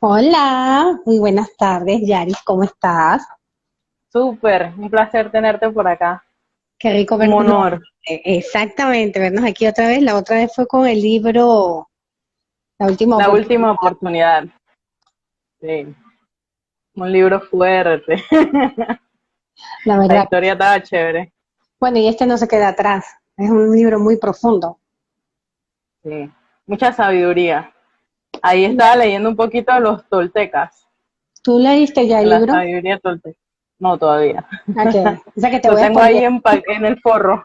Hola, muy buenas tardes, Yaris, ¿cómo estás? Súper, un placer tenerte por acá. Qué rico Un vernos honor. nuevamente. Exactamente, vernos aquí otra vez. La otra vez fue con el libro La última La última oportunidad. oportunidad. Sí, un libro fuerte. La La verdad. historia estaba chévere. Bueno, y este no se queda atrás. Es un libro muy profundo. Sí, mucha sabiduría. Ahí ¿Tú estaba leyendo un poquito de los toltecas, tú leíste ya de el la libro? sabiduría tolteca. No, todavía. Ok. O sea que te Lo voy a tengo spoilear. ahí en el forro.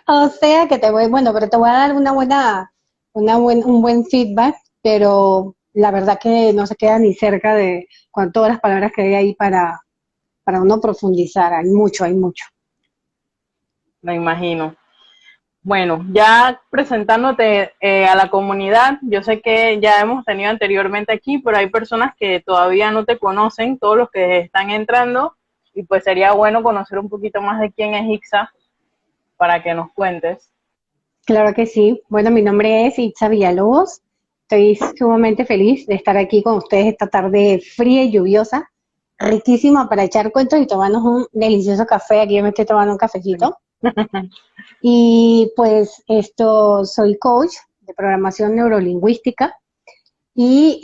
O sea que te voy, bueno, pero te voy a dar un buen feedback, pero la verdad que no se queda ni cerca de con todas las palabras que hay ahí para uno profundizar. Hay mucho, hay mucho. Me imagino. Bueno, ya presentándote a la comunidad, yo sé que ya hemos tenido anteriormente aquí, pero hay personas que todavía no te conocen, todos los que están entrando, y pues sería bueno conocer un poquito más de quién es Ixa para que nos cuentes. Claro que sí. Bueno, mi nombre es Itza Villalobos. Estoy sumamente feliz de estar aquí con ustedes esta tarde fría y lluviosa, riquísima para echar cuentos y tomarnos un delicioso café. Aquí yo me estoy tomando un cafecito. Y pues soy coach de programación neurolingüística y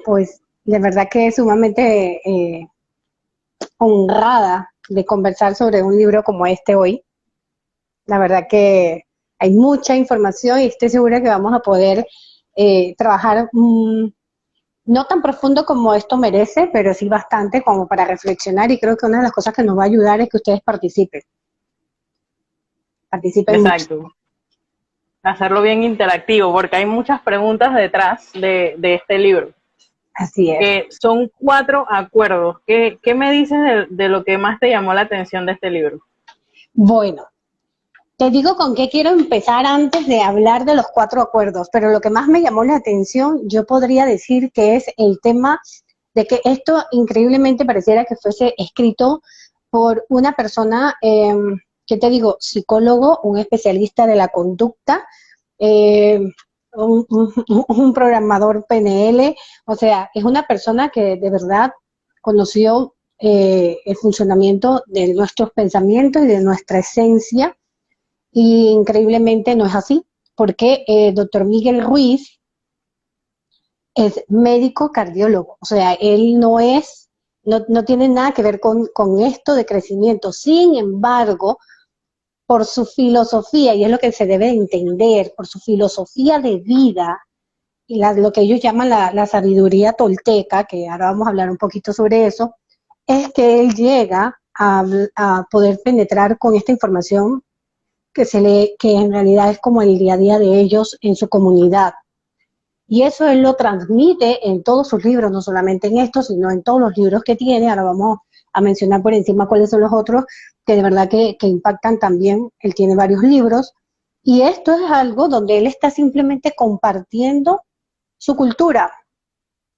pues de verdad que sumamente honrada de conversar sobre un libro como este hoy. La verdad que hay mucha información y estoy segura que vamos a poder trabajar no tan profundo como esto merece, pero sí bastante como para reflexionar y creo que una de las cosas que nos va a ayudar es que ustedes participen mucho. Exacto, hacerlo bien interactivo, porque hay muchas preguntas detrás de este libro, Así es. que son 4 acuerdos. ¿Qué me dices de lo que más te llamó la atención de este libro? Bueno, te digo con qué quiero empezar antes de hablar de los cuatro acuerdos, pero lo que más me llamó la atención, yo podría decir que es el tema de que esto increíblemente pareciera que fuese escrito por una persona, ¿qué te digo? Psicólogo, un especialista de la conducta, eh, un programador PNL, o sea, es una persona que de verdad conoció el funcionamiento de nuestros pensamientos y de nuestra esencia y increíblemente no es así, porque doctor Miguel Ruiz es médico cardiólogo, o sea, él no tiene nada que ver con esto de crecimiento. Sin embargo, por su filosofía, y es lo que se debe entender, por su filosofía de vida, y lo que ellos llaman la sabiduría tolteca, que ahora vamos a hablar un poquito sobre eso, es que él llega a poder penetrar con esta información que en realidad es como el día a día de ellos en su comunidad. Y eso él lo transmite en todos sus libros, no solamente en estos, sino en todos los libros que tiene. Ahora vamos a mencionar por encima cuáles son los otros que de verdad que impactan también. Él tiene varios libros. Y esto es algo donde él está simplemente compartiendo su cultura.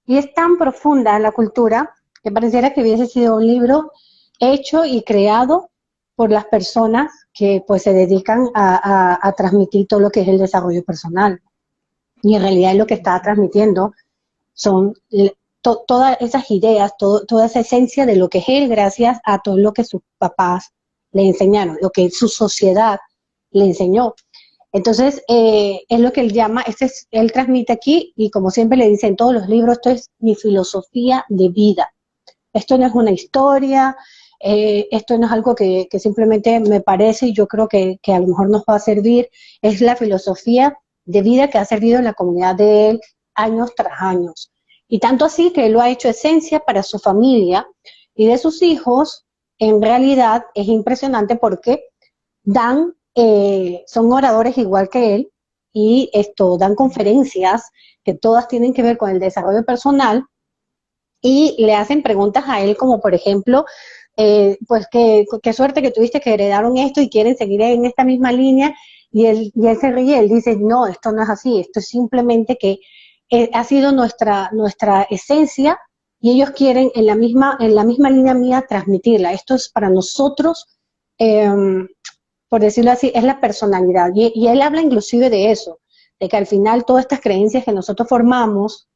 Y es tan profunda la cultura que pareciera que hubiese sido un libro hecho y creado por las personas que pues se dedican a transmitir todo lo que es el desarrollo personal. Y en realidad lo que está transmitiendo son todas esas ideas, toda esa esencia de lo que es él gracias a todo lo que sus papás le enseñaron, lo que su sociedad le enseñó. Entonces, es lo que él llama, él transmite aquí y como siempre le dice en todos los libros, esto es mi filosofía de vida. Esto no es una historia, esto no es algo que simplemente me parece y yo creo que a lo mejor nos va a servir, es la filosofía de vida que ha servido en la comunidad de él años tras años. Y tanto así que él lo ha hecho esencia para su familia y de sus hijos, en realidad es impresionante porque son oradores igual que él y dan conferencias que todas tienen que ver con el desarrollo personal y le hacen preguntas a él como por ejemplo, pues qué suerte que tuviste que heredaron esto y quieren seguir en esta misma línea y él se ríe, él dice, no, esto no es así, esto es simplemente que ha sido nuestra esencia y ellos quieren en la misma línea mía transmitirla. Esto es para nosotros, eh, por decirlo así, es la personalidad. Y él habla inclusive de eso, de que al final todas estas creencias que nosotros formamos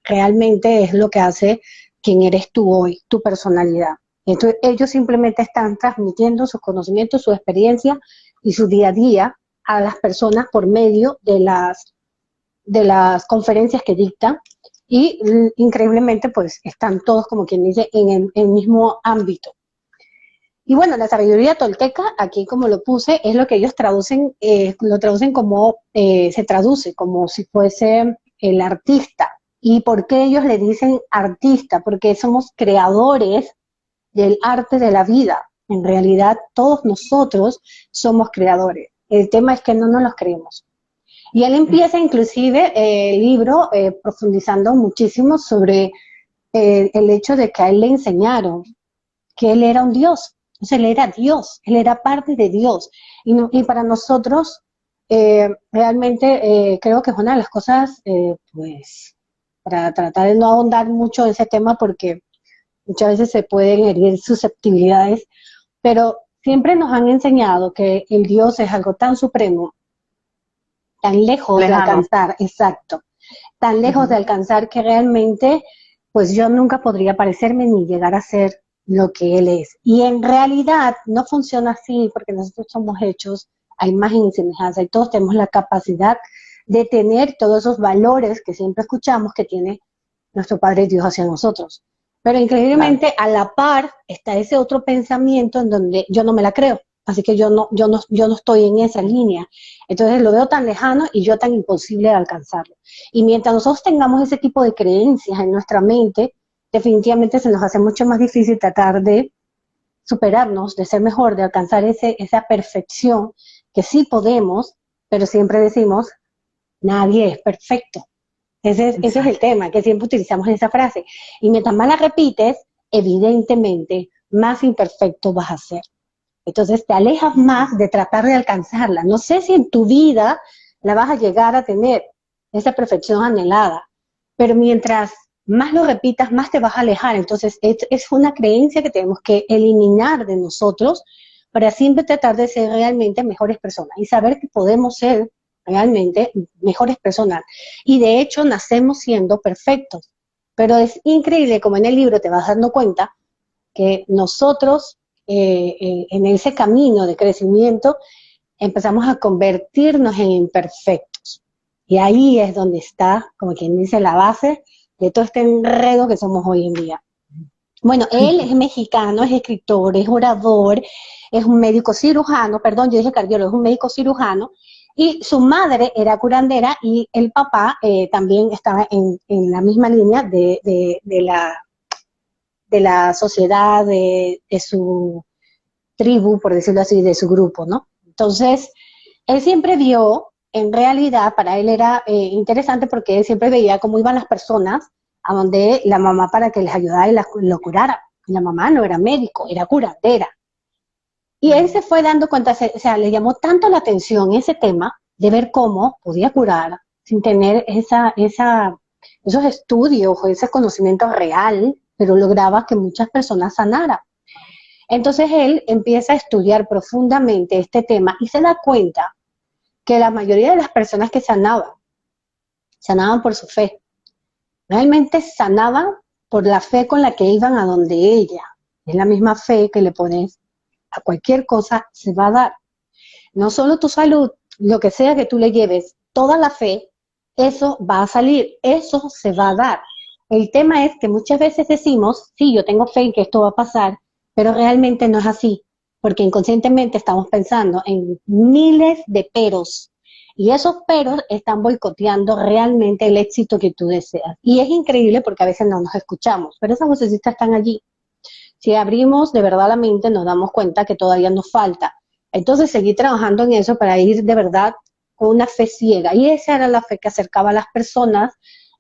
realmente es lo que hace quién eres tú hoy, tu personalidad. Entonces, ellos simplemente están transmitiendo sus conocimientos, su experiencia y su día a día a las personas por medio de las conferencias que dictan y increíblemente pues están todos, como quien dice, en el mismo ámbito. Y bueno, la sabiduría tolteca, aquí como lo puse, es lo que ellos traducen, lo traducen como, se traduce como si fuese el artista. ¿Y por qué ellos le dicen artista? Porque somos creadores del arte de la vida. En realidad, todos nosotros somos creadores. El tema es que no nos los creemos. Y él empieza inclusive el libro profundizando muchísimo sobre el hecho de que a él le enseñaron que él era un Dios. O sea, él era Dios, él era parte de Dios. Y para nosotros, realmente creo que es una de las cosas, pues, para tratar de no ahondar mucho en ese tema, porque muchas veces se pueden herir susceptibilidades, pero siempre nos han enseñado que el Dios es algo tan supremo, tan lejos de Lejano. alcanzar, exacto, tan lejos de alcanzar que realmente, pues yo nunca podría parecerme ni llegar a ser lo que Él es. Y en realidad no funciona así porque nosotros somos hechos a imagen y semejanza y todos tenemos la capacidad de tener todos esos valores que siempre escuchamos que tiene nuestro Padre Dios hacia nosotros. Pero Claro. increíblemente a la par está ese otro pensamiento en donde yo no me la creo. Así que yo no estoy en esa línea. Entonces lo veo tan lejano y yo tan imposible de alcanzarlo. Y mientras nosotros tengamos ese tipo de creencias en nuestra mente, definitivamente se nos hace mucho más difícil tratar de superarnos, de ser mejor, de alcanzar esa perfección que sí podemos, pero siempre decimos, nadie es perfecto. Ese es el Exacto. tema, que siempre utilizamos esa frase. Y mientras más la repites, evidentemente, más imperfecto vas a ser. Entonces te alejas más de tratar de alcanzarla. No sé si en tu vida la vas a llegar a tener, esa perfección anhelada, pero mientras más lo repitas, más te vas a alejar. Entonces es una creencia que tenemos que eliminar de nosotros para siempre tratar de ser realmente mejores personas y saber que podemos ser realmente mejores personas. Y de hecho nacemos siendo perfectos. Pero es increíble como en el libro te vas dando cuenta que nosotros en ese camino de crecimiento empezamos a convertirnos en imperfectos. Y ahí es donde está, como quien dice, la base de todo este enredo que somos hoy en día. Bueno, él es mexicano, es escritor, es orador, es un médico cirujano, perdón, yo dije cardiólogo, es un médico cirujano, y su madre era curandera y el papá también estaba en la misma línea de la sociedad, de su tribu, por decirlo así, de su grupo, ¿no? Entonces, él siempre vio, en realidad, para él era interesante porque él siempre veía cómo iban las personas a donde la mamá para que les ayudara y lo curara. Y la mamá no era médico, era curandera. Y él se fue dando cuenta, o sea, le llamó tanto la atención ese tema de ver cómo podía curar sin tener esos estudios o ese conocimiento real, pero lograba que muchas personas sanaran. Entonces él empieza a estudiar profundamente este tema y se da cuenta que la mayoría de las personas que sanaban por su fe. Realmente sanaban por la fe con la que iban a donde ella. Es la misma fe que le pones a cualquier cosa, se va a dar. No solo tu salud, lo que sea que tú le lleves, toda la fe, eso va a salir, eso se va a dar. El tema es que muchas veces decimos, sí, yo tengo fe en que esto va a pasar, pero realmente no es así, porque inconscientemente estamos pensando en miles de peros, y esos peros están boicoteando realmente el éxito que tú deseas. Y es increíble porque a veces no nos escuchamos, pero esas vocecitas están allí. Si abrimos de verdad la mente, nos damos cuenta que todavía nos falta. Entonces, seguir trabajando en eso para ir de verdad con una fe ciega. Y esa era la fe que acercaba a las personas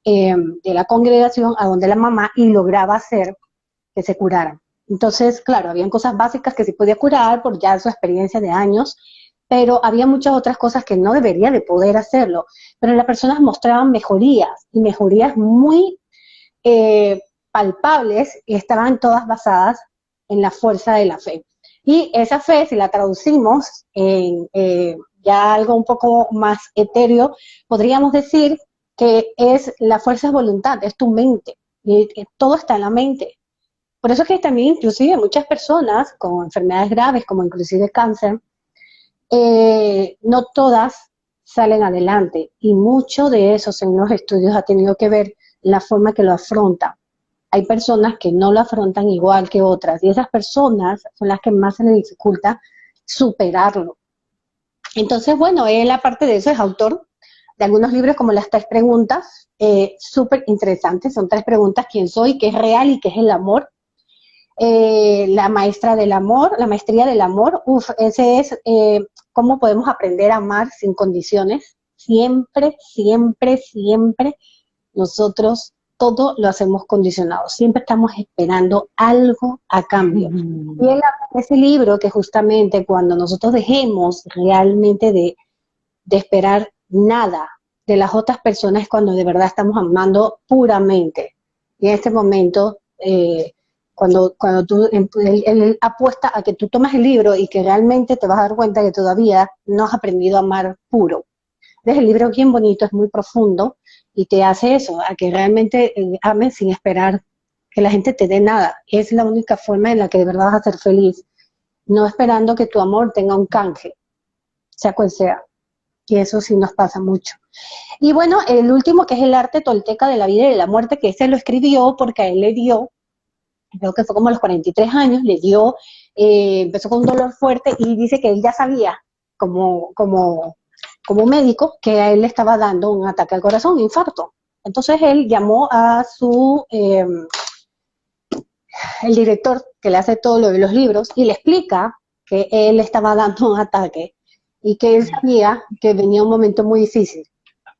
de la congregación a donde la mamá y lograba hacer que se curaran. Entonces, claro, habían cosas básicas que se podía curar por ya su experiencia de años, pero había muchas otras cosas que no debería de poder hacerlo. Pero las personas mostraban mejorías y mejorías muy palpables y estaban todas basadas en la fuerza de la fe. Y esa fe, si la traducimos en ya algo un poco más etéreo, podríamos decir que es la fuerza de voluntad, es tu mente, y todo está en la mente. Por eso es que también inclusive muchas personas con enfermedades graves, como inclusive cáncer, no todas salen adelante, y mucho de eso, según los estudios, ha tenido que ver la forma que lo afrontan. Hay personas que no lo afrontan igual que otras, y esas personas son las que más se les dificulta superarlo. Entonces, bueno, él aparte de eso es autor de algunos libros como las 3 preguntas, súper interesantes, son 3 preguntas: ¿quién soy? ¿Qué es real? ¿Y qué es el amor? La maestra del amor, la maestría del amor, ese es cómo podemos aprender a amar sin condiciones. Siempre, siempre, siempre nosotros todo lo hacemos condicionado, siempre estamos esperando algo a cambio. Y él habla de ese libro que justamente cuando nosotros dejemos realmente de esperar nada de las otras personas es cuando de verdad estamos amando puramente. Y en este momento, cuando tú, él apuesta a que tú tomas el libro y que realmente te vas a dar cuenta que todavía no has aprendido a amar puro. Entonces el libro es bien bonito, es muy profundo y te hace eso, a que realmente ames sin esperar que la gente te dé nada. Es la única forma en la que de verdad vas a ser feliz, no esperando que tu amor tenga un canje, sea cual sea. Y eso sí nos pasa mucho. Y bueno, el último, que es el arte tolteca de la vida y de la muerte, que ese lo escribió porque a él le dio, creo que fue como a los 43 años, le dio, empezó con un dolor fuerte y dice que él ya sabía, como médico, que a él le estaba dando un ataque al corazón, un infarto. Entonces él llamó a el director que le hace todo lo de los libros y le explica que él estaba dando un ataque y que él sabía que venía un momento muy difícil,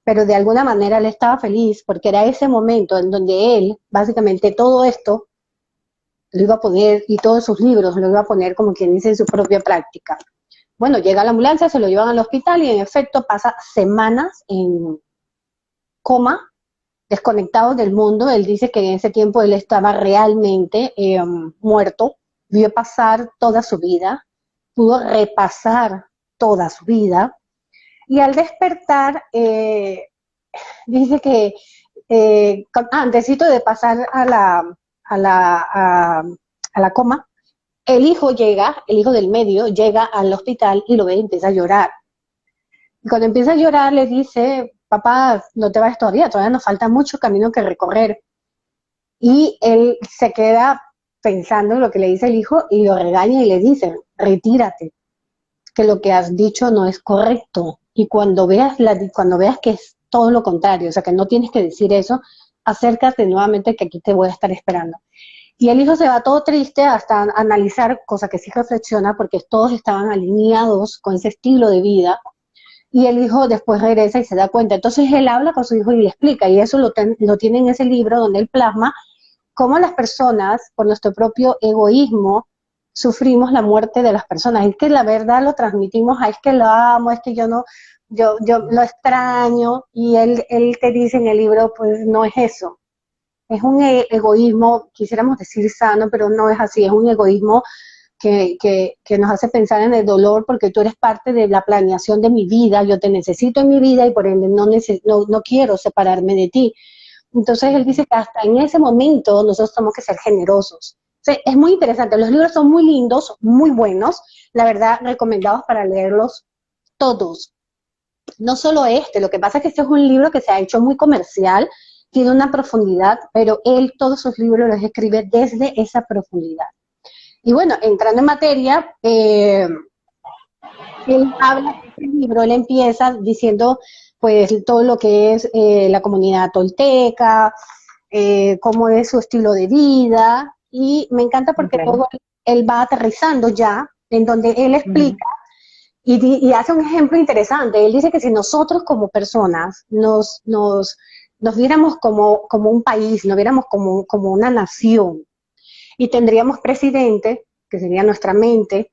pero de alguna manera él estaba feliz porque era ese momento en donde él, básicamente todo esto, lo iba a poner, y todos sus libros lo iba a poner, como quien dice, en su propia práctica. Bueno, llega la ambulancia, se lo llevan al hospital y en efecto pasa semanas en coma, desconectado del mundo. Él dice que en ese tiempo él estaba realmente muerto, vio pasar toda su vida, pudo repasar toda su vida, y al despertar dice que antesito de pasar a la coma, el hijo llega, el hijo del medio llega al hospital y lo ve y empieza a llorar. Y cuando empieza a llorar le dice: papá, no te vayas todavía nos falta mucho camino que recorrer. Y él se queda pensando en lo que le dice el hijo y lo regaña y le dice: retírate, que lo que has dicho no es correcto. Y cuando veas que es todo lo contrario, o sea, que no tienes que decir eso, acércate nuevamente, que aquí te voy a estar esperando. Y el hijo se va todo triste hasta analizar, cosa que sí reflexiona, porque todos estaban alineados con ese estilo de vida, y el hijo después regresa y se da cuenta. Entonces él habla con su hijo y le explica, y eso lo tiene en ese libro donde él plasma cómo las personas, por nuestro propio egoísmo, sufrimos la muerte de las personas. Es que la verdad lo transmitimos a: es que lo amo, es que yo lo extraño, y él te dice en el libro: pues no es eso. Es un egoísmo, quisiéramos decir sano, pero no es así. Es un egoísmo que nos hace pensar en el dolor, porque tú eres parte de la planeación de mi vida, yo te necesito en mi vida y por ende no quiero separarme de ti. Entonces él dice que hasta en ese momento nosotros tenemos que ser generosos. O sea, es muy interesante, los libros son muy lindos, muy buenos, la verdad, recomendados para leerlos todos. No solo este, lo que pasa es que este es un libro que se ha hecho muy comercial, tiene una profundidad, pero él todos sus libros los escribe desde esa profundidad. Y bueno, entrando en materia, él habla de este libro, él empieza diciendo pues todo lo que es la comunidad tolteca, cómo es su estilo de vida, y me encanta porque todo él va aterrizando ya, en donde él explica y hace un ejemplo interesante. Él dice que si nosotros como personas nos viéramos como un país, nos viéramos como una nación, y tendríamos presidente, que sería nuestra mente,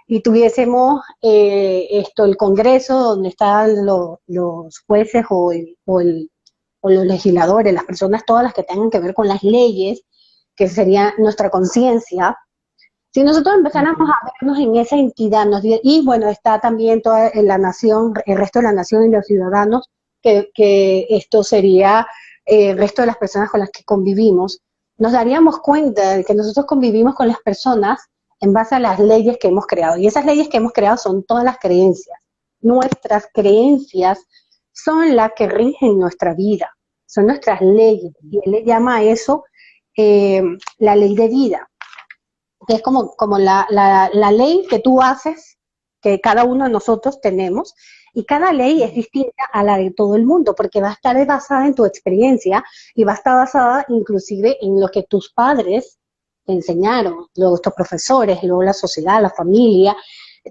y tuviésemos el Congreso, donde están los jueces o los legisladores, las personas todas las que tengan que ver con las leyes, que sería nuestra conciencia. Si nosotros empezáramos a vernos en esa entidad, y bueno, está también toda la nación, el resto de la nación y los ciudadanos, que esto sería el resto de las personas con las que convivimos, nos daríamos cuenta de que nosotros convivimos con las personas en base a las leyes que hemos creado. Y esas leyes que hemos creado son todas las creencias. Nuestras creencias son las que rigen nuestra vida, son nuestras leyes. Y él le llama a eso la ley de vida, que es como la ley que tú haces, que cada uno de nosotros tenemos, y cada ley es distinta a la de todo el mundo, porque va a estar basada en tu experiencia y va a estar basada inclusive en lo que tus padres te enseñaron, luego tus profesores, luego la sociedad, la familia,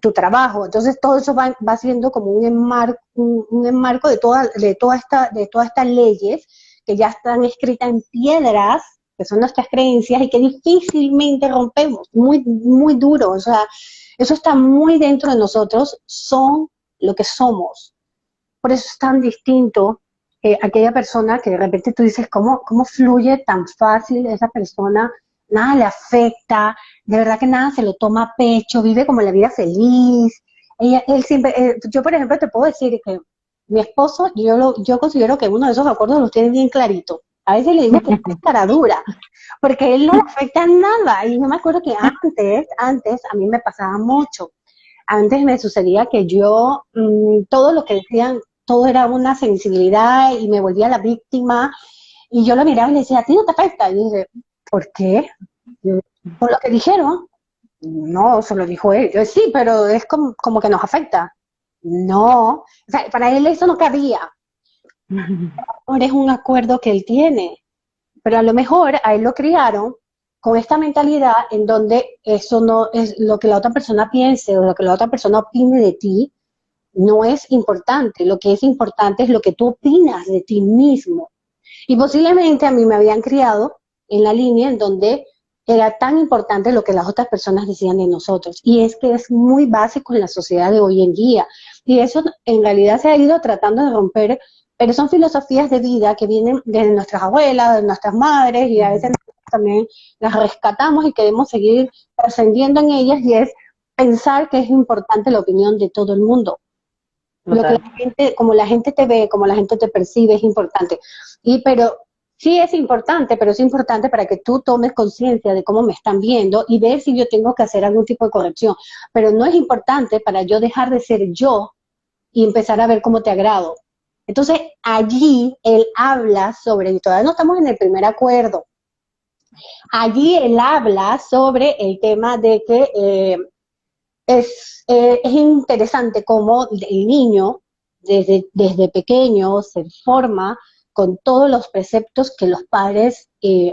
tu trabajo. Entonces todo eso va siendo como un enmarco de todas estas leyes que ya están escritas en piedras, que son nuestras creencias y que difícilmente rompemos, muy, muy duro. O sea, eso está muy dentro de nosotros, son lo que somos. Por eso es tan distinto aquella persona que de repente tú dices, ¿cómo fluye tan fácil esa persona? Nada le afecta, de verdad que nada se lo toma a pecho, vive como la vida feliz. Él siempre, yo por ejemplo te puedo decir que mi esposo, yo considero que uno de esos acuerdos los tiene bien clarito. A veces le digo que es cara dura, porque él no le afecta nada. Y yo me acuerdo que antes a mí me pasaba mucho. Antes me sucedía que yo, todo lo que decían, todo era una sensibilidad y me volvía la víctima. Y yo lo miraba y le decía, ¿a ti no te afecta? Y yo dije, ¿por qué? Yo, por lo que dijeron. No, se lo dijo él. Yo, sí, pero es como que nos afecta. No, o sea, para él eso no cabía. Ahora es un acuerdo que él tiene, pero a lo mejor a él lo criaron con esta mentalidad en donde eso no es lo que la otra persona piense o lo que la otra persona opine de ti, no es importante. Lo que es importante es lo que tú opinas de ti mismo. Y posiblemente a mí me habían criado en la línea en donde era tan importante lo que las otras personas decían de nosotros. Y es que es muy básico en la sociedad de hoy en día. Y eso en realidad se ha ido tratando de romper, pero son filosofías de vida que vienen de nuestras abuelas, de nuestras madres, y a veces también las rescatamos y queremos seguir trascendiendo en ellas, y es pensar que es importante la opinión de todo el mundo. Lo que la gente, como la gente te ve, como la gente te percibe, es importante. Pero sí es importante, pero es importante para que tú tomes conciencia de cómo me están viendo y ver si yo tengo que hacer algún tipo de corrección. Pero no es importante para yo dejar de ser yo y empezar a ver cómo te agrado. Entonces, allí él habla sobre, y todavía no estamos en el primer acuerdo, allí él habla sobre el tema de que es interesante cómo el niño desde pequeño se forma con todos los preceptos que los padres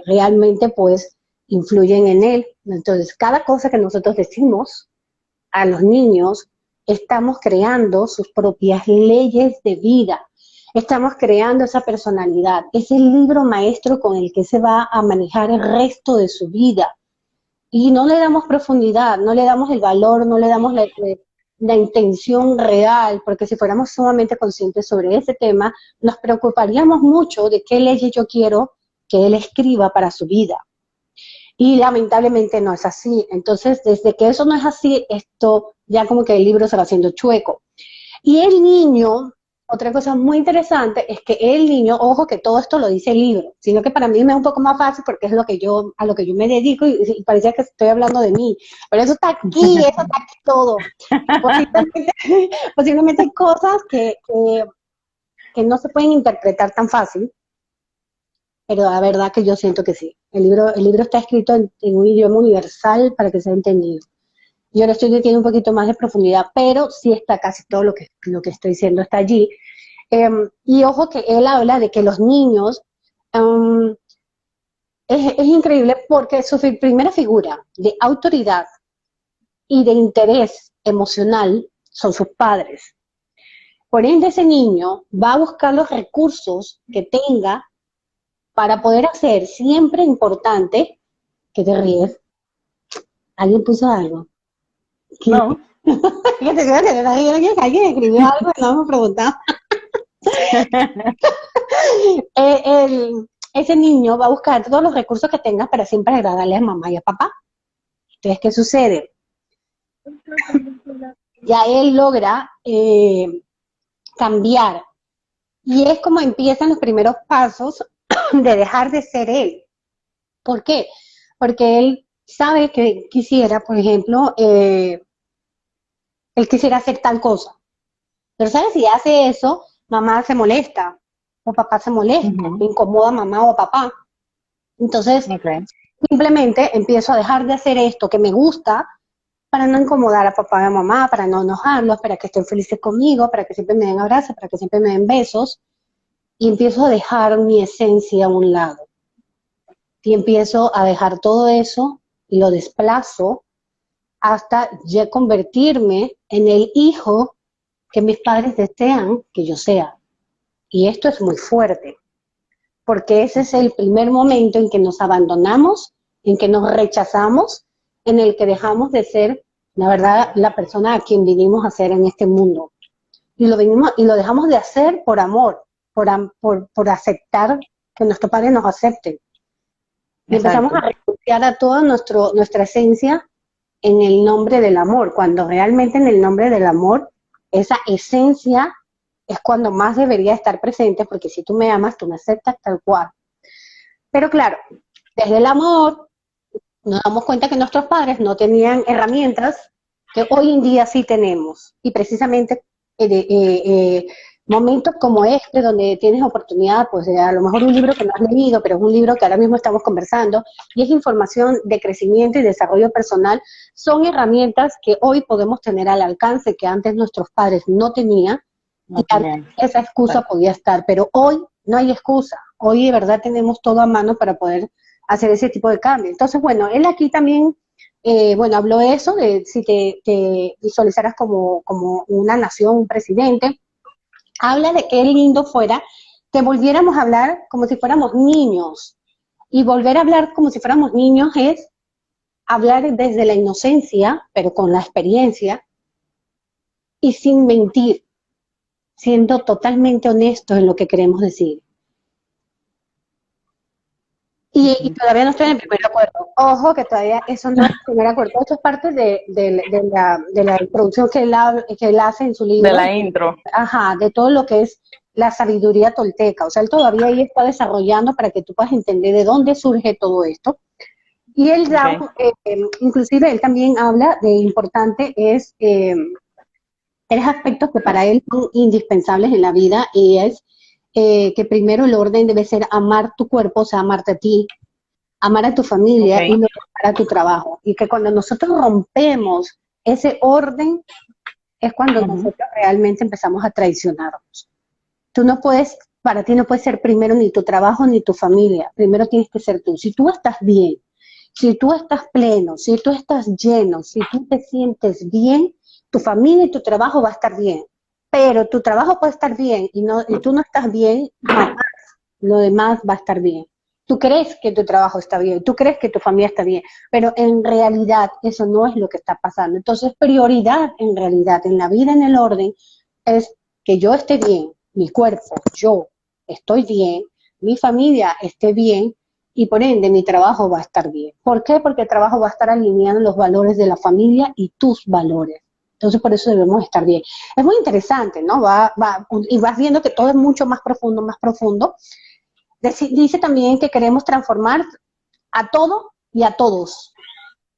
realmente pues influyen en él. Entonces, cada cosa que nosotros decimos a los niños, estamos creando sus propias leyes de vida. Estamos creando esa personalidad, es el libro maestro con el que se va a manejar el resto de su vida. Y no le damos profundidad, no le damos el valor, no le damos la intención real, porque si fuéramos sumamente conscientes sobre ese tema, nos preocuparíamos mucho de qué leyes yo quiero que él escriba para su vida. Y lamentablemente no es así. Entonces, desde que eso no es así, esto ya como que el libro se va haciendo chueco. Y el niño, otra cosa muy interesante es que el niño, ojo que todo esto lo dice el libro, sino que para mí me es un poco más fácil porque es a lo que yo me dedico y parecía que estoy hablando de mí. Pero eso está aquí, eso está aquí todo. Posiblemente hay cosas que no se pueden interpretar tan fácil, pero la verdad que yo siento que sí. El libro está escrito en un idioma universal para que sea entendido. Yo lo estoy tiene un poquito más de profundidad, pero sí está casi todo lo que estoy diciendo está allí. Y ojo que él habla de que los niños, es increíble porque su primera figura de autoridad y de interés emocional son sus padres. Por ende, ese niño va a buscar los recursos que tenga para poder hacer siempre importante, que te ríes, alguien puso algo. No. Alguien escribió algo y no hemos preguntado. Ese niño va a buscar todos los recursos que tenga para siempre agradarle a mamá y a papá. Entonces, ¿qué sucede? Ya él logra cambiar Y es como empiezan los primeros pasos de dejar de ser él. ¿Por qué? Porque él sabe que quisiera, por ejemplo, él quisiera hacer tal cosa. Pero ¿sabes? Si hace eso, mamá se molesta o papá se molesta, Ujú. le incomoda a mamá o a papá. Entonces, Okay. simplemente empiezo a dejar de hacer esto que me gusta para no incomodar a papá y a mamá, para no enojarlos, para que estén felices conmigo, para que siempre me den abrazos, para que siempre me den besos. Y empiezo a dejar mi esencia a un lado. Y empiezo a dejar todo eso y lo desplazo hasta ya convertirme en el hijo que mis padres desean que yo sea. Y esto es muy fuerte, porque ese es el primer momento en que nos abandonamos, en que nos rechazamos, en el que dejamos de ser, la verdad, la persona a quien vinimos a ser en este mundo. Y lo dejamos de hacer por amor, por aceptar que nuestros padres nos acepten. Y empezamos a Exacto. renunciar a toda nuestra esencia en el nombre del amor, cuando realmente en el nombre del amor, esa esencia es cuando más debería estar presente, porque si tú me amas, tú me aceptas tal cual. Pero claro, desde el amor nos damos cuenta que nuestros padres no tenían herramientas que hoy en día sí tenemos. Y precisamente momentos como este, donde tienes oportunidad, pues de a lo mejor un libro que no has leído, pero es un libro que ahora mismo estamos conversando, y es información de crecimiento y desarrollo personal, son herramientas que hoy podemos tener al alcance que antes nuestros padres no tenían, y No antes tenían. esa excusa Exacto. podía estar, pero hoy no hay excusa. Hoy de verdad tenemos todo a mano para poder hacer ese tipo de cambio. Entonces, bueno, él aquí también, bueno, habló de eso, de si te visualizaras como una nación, un presidente. Habla de qué lindo fuera que volviéramos a hablar como si fuéramos niños. Y volver a hablar como si fuéramos niños es hablar desde la inocencia, pero con la experiencia y sin mentir, siendo totalmente honestos en lo que queremos decir. Y Ujú. todavía no estoy en el primer acuerdo. Ojo, que todavía eso no es el primer acuerdo. Esto es parte de la introducción que él hace en su De libro, la intro. ajá, de todo lo que es la sabiduría tolteca. O sea, él todavía ahí está desarrollando para que tú puedas entender de dónde surge todo esto. Y él da, Okay. inclusive él también habla de importante es tres aspectos que para él son indispensables en la vida y es que primero el orden debe ser amar tu cuerpo, o sea, amarte a ti, amar a tu familia y Okay. luego amar a tu trabajo. Y que cuando nosotros rompemos ese orden es cuando Ujú. nosotros realmente empezamos a traicionarnos. Tú no puedes, para ti no puede ser primero ni tu trabajo ni tu familia, primero tienes que ser tú. Si tú estás bien, si tú estás pleno, si tú estás lleno, si tú te sientes bien, tu familia y tu trabajo va a estar bien. Pero tu trabajo puede estar bien y tú no estás bien, jamás lo demás va a estar bien. Tú crees que tu trabajo está bien, tú crees que tu familia está bien, pero en realidad eso no es lo que está pasando. Entonces, prioridad en realidad en la vida, en el orden, es que yo esté bien, mi cuerpo, yo estoy bien, mi familia esté bien y por ende mi trabajo va a estar bien. ¿Por qué? Porque el trabajo va a estar alineando los valores de la familia y tus valores. Entonces por eso debemos estar bien. Es muy interesante, ¿no? Y vas viendo que todo es mucho más profundo, más profundo. Dice también que queremos transformar a todo y a todos,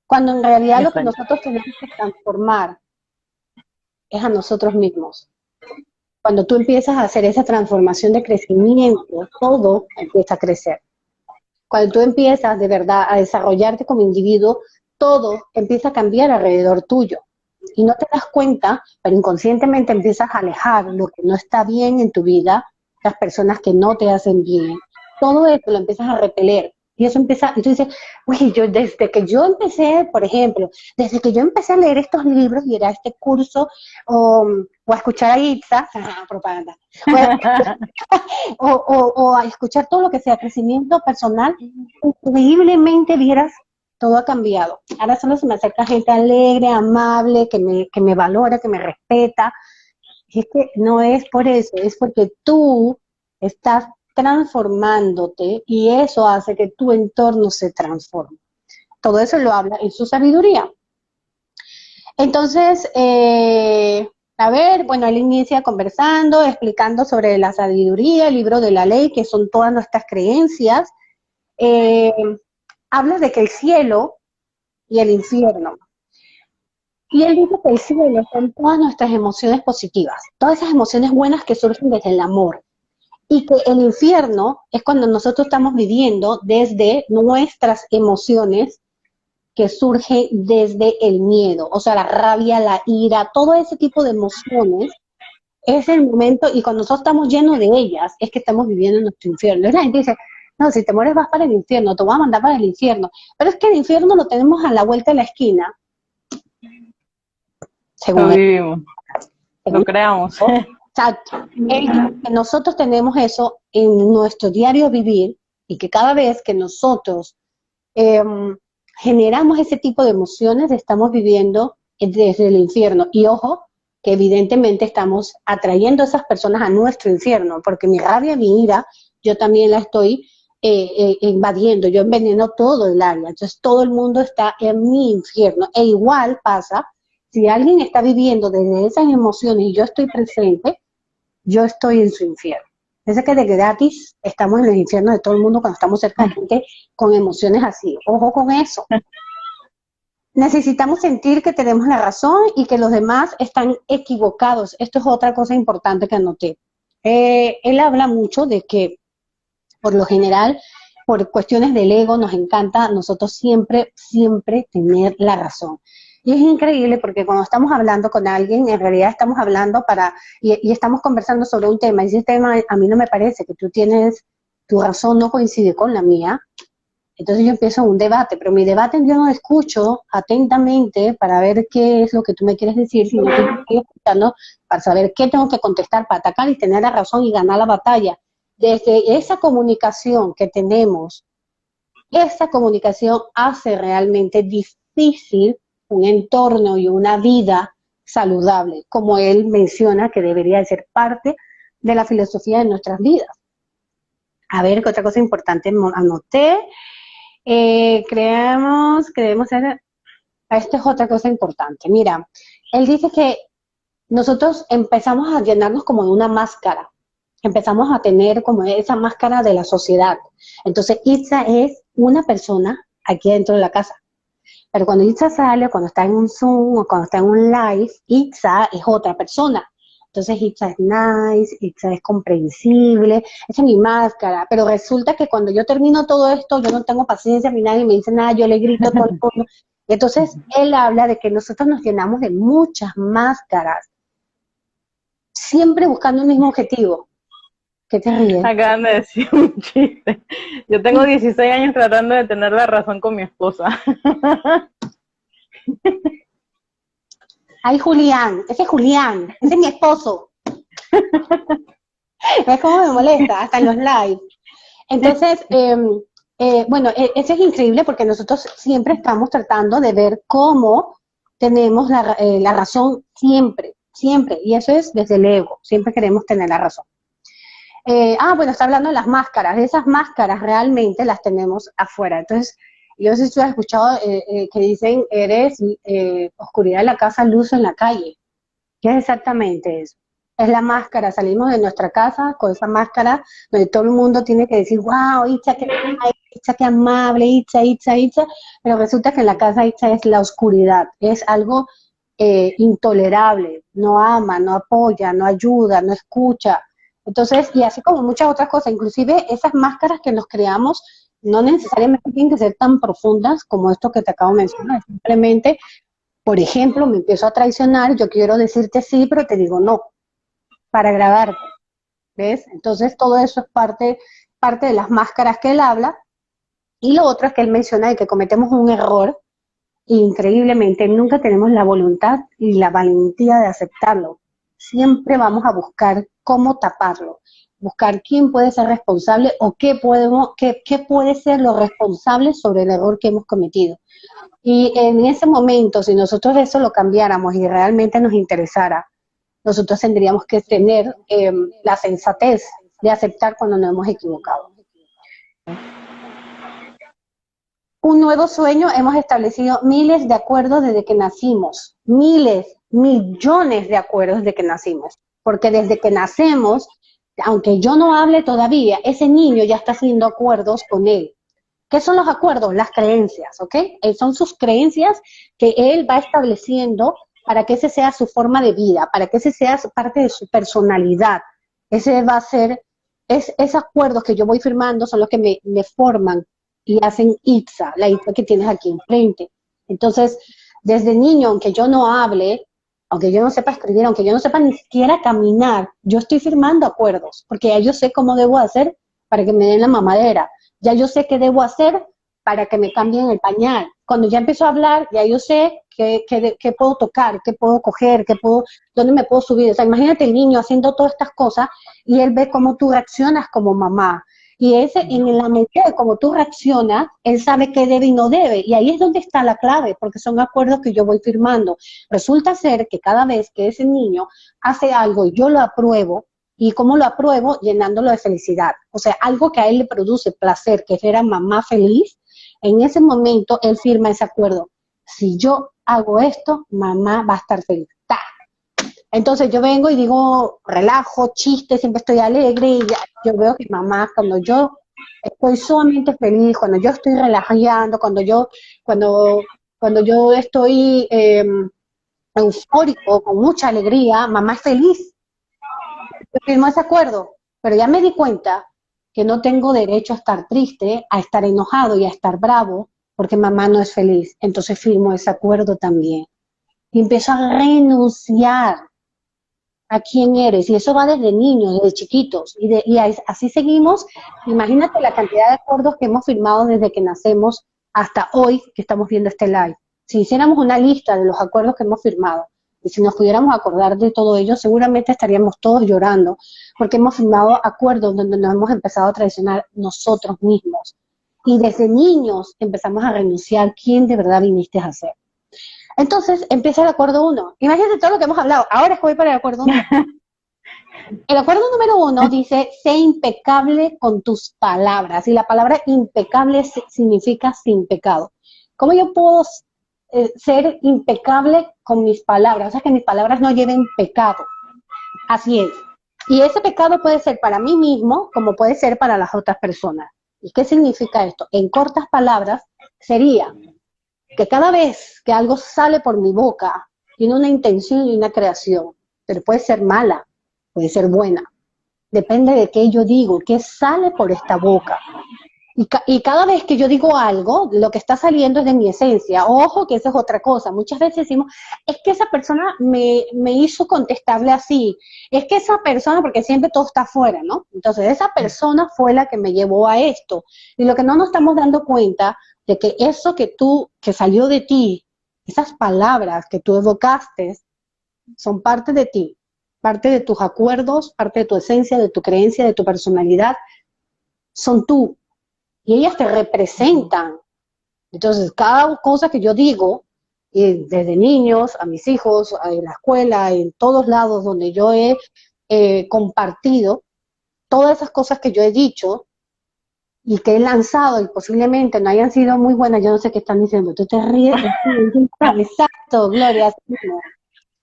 cuando en realidad lo que Exacto. nosotros tenemos que transformar es a nosotros mismos. Cuando tú empiezas a hacer esa transformación de crecimiento, todo empieza a crecer. Cuando tú empiezas de verdad a desarrollarte como individuo, todo empieza a cambiar alrededor tuyo. Y no te das cuenta, pero inconscientemente empiezas a alejar lo que no está bien en tu vida, las personas que no te hacen bien. Todo eso lo empiezas a repeler. Y eso empieza, y tú dices, uy, yo desde que yo empecé, por ejemplo, desde que yo empecé a leer estos libros y era este curso, o a escuchar a Itza, propaganda, o a, o a escuchar todo lo que sea crecimiento personal, increíblemente vieras, todo ha cambiado. Ahora solo se me acerca gente alegre, amable, que me valora, que me respeta. Y es que no es por eso, es porque tú estás transformándote y eso hace que tu entorno se transforme. Todo eso lo habla en su sabiduría. Entonces, A ver, bueno, él inicia conversando, explicando sobre la sabiduría, el libro de la ley, que son todas nuestras creencias. Eh, Habla de que el cielo y el infierno. Y él dice que el cielo son todas nuestras emociones positivas, todas esas emociones buenas que surgen desde el amor. Y que el infierno es cuando nosotros estamos viviendo desde nuestras emociones que surge desde el miedo, o sea, la rabia, la ira, todo ese tipo de emociones es el momento, y cuando nosotros estamos llenos de ellas, es que estamos viviendo nuestro infierno. Y la gente dice, no, si te mueres vas para el infierno, te voy a mandar para el infierno. Pero es que el infierno lo tenemos a la vuelta de la esquina, Lo según él. vivimos, lo creamos. Exacto. Él dice que nosotros tenemos eso en nuestro diario vivir y que cada vez que nosotros eh, generamos ese tipo de emociones, estamos viviendo desde el infierno. Y ojo, que evidentemente estamos atrayendo a esas personas a nuestro infierno, porque mi rabia, mi ira, yo también la estoy invadiendo, yo enveneno todo el área, entonces todo el mundo está en mi infierno. E igual pasa, si alguien está viviendo desde esas emociones y yo estoy presente, yo estoy en su infierno. Dice que de gratis estamos en el infierno de todo el mundo cuando estamos cerca de gente con emociones así. Ojo con eso. Necesitamos sentir que tenemos la razón y que los demás están equivocados. Esto es otra cosa importante que anoté. Él habla mucho de que, por lo general, por cuestiones del ego, nos encanta nosotros siempre, siempre tener la razón. Y es increíble porque cuando estamos hablando con alguien, en realidad estamos hablando y estamos conversando sobre un tema, y ese tema a mí no me parece que tú tienes, tu razón no coincide con la mía, entonces yo empiezo un debate, pero mi debate yo no escucho atentamente para ver qué es lo que tú me quieres decir, sino que yo estoy escuchando para saber qué tengo que contestar, para atacar y tener la razón y ganar la batalla. Desde esa comunicación que tenemos, esa comunicación hace realmente difícil un entorno y una vida saludable, como él menciona que debería de ser parte de la filosofía de nuestras vidas. A ver, ¿qué otra cosa importante anoté? Esto es otra cosa importante. Mira, él dice que nosotros empezamos a llenarnos como de una máscara, empezamos a tener como esa máscara de la sociedad. Entonces, Itza es una persona aquí dentro de la casa. Pero cuando Itza sale, cuando está en un Zoom o cuando está en un live, Itza es otra persona. Entonces Itza es nice, Itza es comprensible, esa es mi máscara. Pero resulta que cuando yo termino todo esto, yo no tengo paciencia, ni nadie me dice nada, yo le grito a todo el mundo. Y entonces él habla de que nosotros nos llenamos de muchas máscaras, siempre buscando un mismo objetivo. ¿Qué te ríes? Acaban de decir un chiste. Yo tengo 16 años tratando de tener la razón con mi esposa. Ay, Julián, ese es mi esposo. ¿Ves cómo me molesta? Hasta en los lives. Entonces, bueno, eso es increíble porque nosotros siempre estamos tratando de ver cómo tenemos la razón siempre, siempre. Y eso es desde el ego, siempre queremos tener la razón. Bueno, está hablando de las máscaras. Esas máscaras realmente las tenemos afuera. Entonces, yo sé si tú has escuchado que dicen, eres oscuridad en la casa, luz en la calle. ¿Qué es exactamente eso? Es la máscara, salimos de nuestra casa con esa máscara donde todo el mundo tiene que decir, wow, Itza, qué amable, Itza, Itza, Itza, pero resulta que en la casa Itza es la oscuridad, es algo intolerable, no ama, no apoya, no ayuda, no escucha. Entonces, y así como muchas otras cosas, inclusive esas máscaras que nos creamos no necesariamente tienen que ser tan profundas como esto que te acabo de mencionar, simplemente por ejemplo, me empiezo a traicionar, yo quiero decirte sí, pero te digo no, para agradarte, ¿ves? Entonces todo eso es parte de las máscaras que él habla, y lo otro es que él menciona de que cometemos un error, e increíblemente nunca tenemos la voluntad y la valentía de aceptarlo. Siempre vamos a buscar cómo taparlo, buscar quién puede ser responsable o qué puede ser lo responsable sobre el error que hemos cometido. Y en ese momento, si nosotros eso lo cambiáramos y realmente nos interesara, nosotros tendríamos que tener la sensatez de aceptar cuando nos hemos equivocado. un nuevo sueño, hemos establecido miles de acuerdos desde que nacimos, miles, millones de acuerdos desde que nacimos, porque desde que nacemos, aunque yo no hable todavía, ese niño ya está haciendo acuerdos con él. ¿Qué son los acuerdos? Las creencias, ¿ok? Son sus creencias que él va estableciendo para que ese sea su forma de vida, para que ese sea parte de su personalidad. Ese va a ser, esos acuerdos que yo voy firmando son los que me forman y hacen Itza, la Itza que tienes aquí enfrente. Entonces, desde niño, aunque yo no hable, aunque yo no sepa escribir, aunque yo no sepa ni siquiera caminar, yo estoy firmando acuerdos, porque ya yo sé cómo debo hacer para que me den la mamadera. Ya yo sé qué debo hacer para que me cambien el pañal. Cuando ya empiezo a hablar, ya yo sé qué puedo tocar, qué puedo coger, dónde me puedo subir. O sea, imagínate el niño haciendo todas estas cosas y él ve cómo tú reaccionas como mamá. Y en la medida de cómo tú reaccionas, él sabe qué debe y no debe. Y ahí es donde está la clave, porque son acuerdos que yo voy firmando. Resulta ser que cada vez que ese niño hace algo y yo lo apruebo, ¿y cómo lo apruebo? Llenándolo de felicidad. O sea, algo que a él le produce placer, que era mamá feliz, en ese momento él firma ese acuerdo. Si yo hago esto, mamá va a estar feliz. ¡Ta! Entonces yo vengo y digo, relajo, chiste, siempre estoy alegre, y ya, yo veo que mamá, cuando yo estoy sumamente feliz, cuando yo estoy relajando, cuando yo estoy eufórico, con mucha alegría, mamá es feliz. Yo firmo ese acuerdo, pero ya me di cuenta que no tengo derecho a estar triste, a estar enojado y a estar bravo, porque mamá no es feliz. Entonces firmo ese acuerdo también. Y empiezo a renunciar a quién eres. Y eso va desde niños, desde chiquitos. Y así seguimos. Imagínate la cantidad de acuerdos que hemos firmado desde que nacemos hasta hoy que estamos viendo este live. Si hiciéramos una lista de los acuerdos que hemos firmado, y si nos pudiéramos acordar de todo ello, seguramente estaríamos todos llorando, porque hemos firmado acuerdos donde nos hemos empezado a traicionar nosotros mismos. Y desde niños empezamos a renunciar quién de verdad viniste a ser. Entonces empieza el acuerdo 1. Imagínate todo lo que hemos hablado. Ahora es que voy para el acuerdo 1. El acuerdo número 1 dice, sé impecable con tus palabras. Y la palabra impecable significa sin pecado. ¿Cómo yo puedo ser impecable con mis palabras? O sea, que mis palabras no lleven pecado. Así es. Y ese pecado puede ser para mí mismo, como puede ser para las otras personas. ¿Y qué significa esto? En cortas palabras, sería que cada vez que algo sale por mi boca, tiene una intención y una creación, pero puede ser mala, puede ser buena. Depende de qué yo digo, qué sale por esta boca. Y cada vez que yo digo algo, lo que está saliendo es de mi esencia. Ojo, que esa es otra cosa. Muchas veces decimos, es que esa persona me hizo contestarle así. Es que esa persona, porque siempre todo está afuera, ¿no? Entonces, esa persona fue la que me llevó a esto. Y lo que no nos estamos dando cuenta de que eso que salió de ti, esas palabras que tú evocaste, son parte de ti, parte de tus acuerdos, parte de tu esencia, de tu creencia, de tu personalidad, son tú. Y ellas te representan. Entonces, cada cosa que yo digo, desde niños, a mis hijos, en la escuela, en todos lados donde yo he compartido, todas esas cosas que yo he dicho y que he lanzado y posiblemente no hayan sido muy buenas, yo no sé qué están diciendo, tú te ríes. Exacto, Gloria.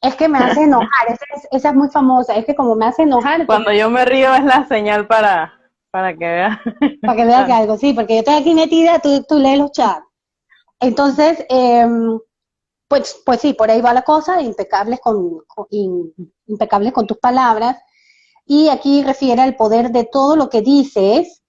Es que me hace enojar, esa es muy famosa, es que como me hace enojar. Cuando yo me río es la señal para que veas. Para que veas que algo, sí, porque yo estoy aquí metida, tú lees los chats. Entonces, pues sí, por ahí va la cosa, impecables con tus palabras. Y aquí refiere al poder de todo lo que dices,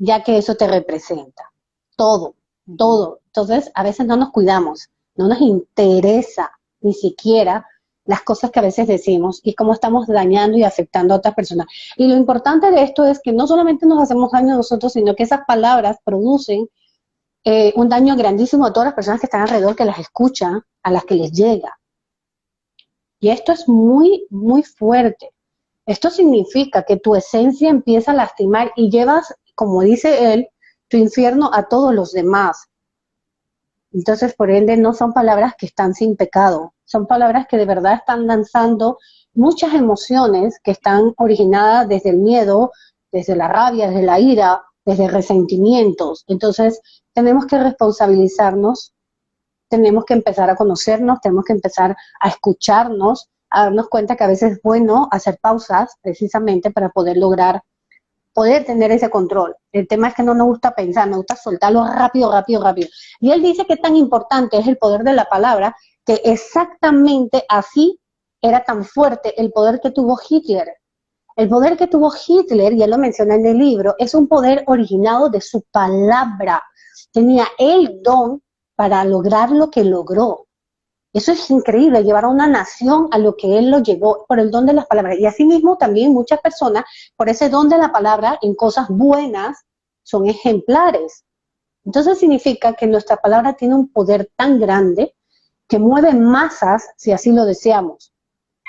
ya que eso te representa. Todo, todo. Entonces, a veces no nos cuidamos, no nos interesa ni siquiera las cosas que a veces decimos y cómo estamos dañando y afectando a otras personas. Y lo importante de esto es que no solamente nos hacemos daño a nosotros, sino que esas palabras producen un daño grandísimo a todas las personas que están alrededor, que las escuchan, a las que les llega. Y esto es muy, muy fuerte. Esto significa que tu esencia empieza a lastimar y llevas, como dice él, tu infierno a todos los demás. Entonces, por ende, no son palabras que están sin pecado, son palabras que de verdad están lanzando muchas emociones que están originadas desde el miedo, desde la rabia, desde la ira, desde resentimientos. Entonces, tenemos que responsabilizarnos, tenemos que empezar a conocernos, tenemos que empezar a escucharnos, a darnos cuenta que a veces es bueno hacer pausas precisamente para poder lograr, poder tener ese control. El tema es que no nos gusta pensar, nos gusta soltarlo rápido, rápido, rápido. Y él dice que tan importante es el poder de la palabra, que exactamente así era tan fuerte el poder que tuvo Hitler. El poder que tuvo Hitler, y él lo menciona en el libro, es un poder originado de su palabra. Tenía el don para lograr lo que logró. Eso es increíble, llevar a una nación a lo que él lo llevó por el don de las palabras. Y asimismo también muchas personas, por ese don de la palabra, en cosas buenas, son ejemplares. Entonces significa que nuestra palabra tiene un poder tan grande que mueve masas si así lo deseamos.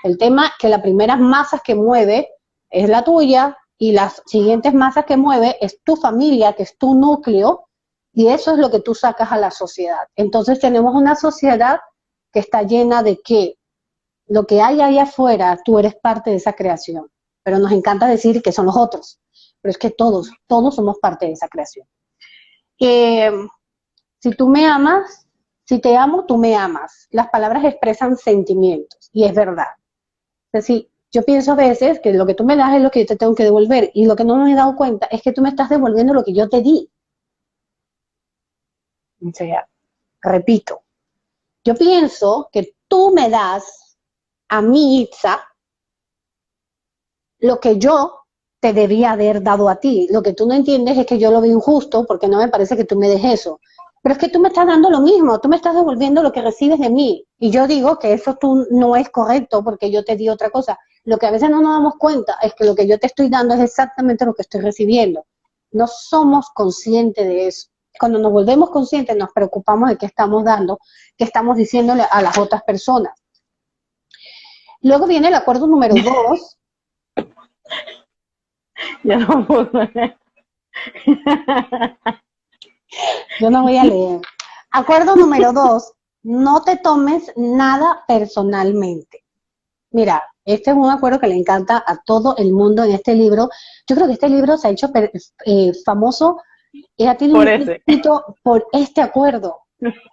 El tema es que las primeras masas que mueve es la tuya y las siguientes masas que mueve es tu familia, que es tu núcleo, y eso es lo que tú sacas a la sociedad. Entonces tenemos una sociedad que está llena de que lo que hay ahí afuera, tú eres parte de esa creación. Pero nos encanta decir que son los otros. Pero es que todos somos parte de esa creación. Si tú me amas, si te amo, tú me amas. Las palabras expresan sentimientos, y es verdad. Es decir, yo pienso a veces que lo que tú me das es lo que yo te tengo que devolver, y lo que no me he dado cuenta es que tú me estás devolviendo lo que yo te di. O sea, repito, yo pienso que tú me das a mí, Itza, lo que yo te debía haber dado a ti. Lo que tú no entiendes es que yo lo veo injusto porque no me parece que tú me des eso. Pero es que tú me estás dando lo mismo, tú me estás devolviendo lo que recibes de mí. Y yo digo que eso tú no es correcto porque yo te di otra cosa. Lo que a veces no nos damos cuenta es que lo que yo te estoy dando es exactamente lo que estoy recibiendo. No somos conscientes de eso. Cuando nos volvemos conscientes nos preocupamos de qué estamos dando, qué estamos diciéndole a las otras personas. Luego viene el acuerdo número 2. Ya no puedo. Yo no voy a leer. Acuerdo número 2. No te tomes nada personalmente. Mira, este es un acuerdo que le encanta a todo el mundo en este libro. Yo creo que este libro se ha hecho famoso y ha tenido un éxito por este acuerdo.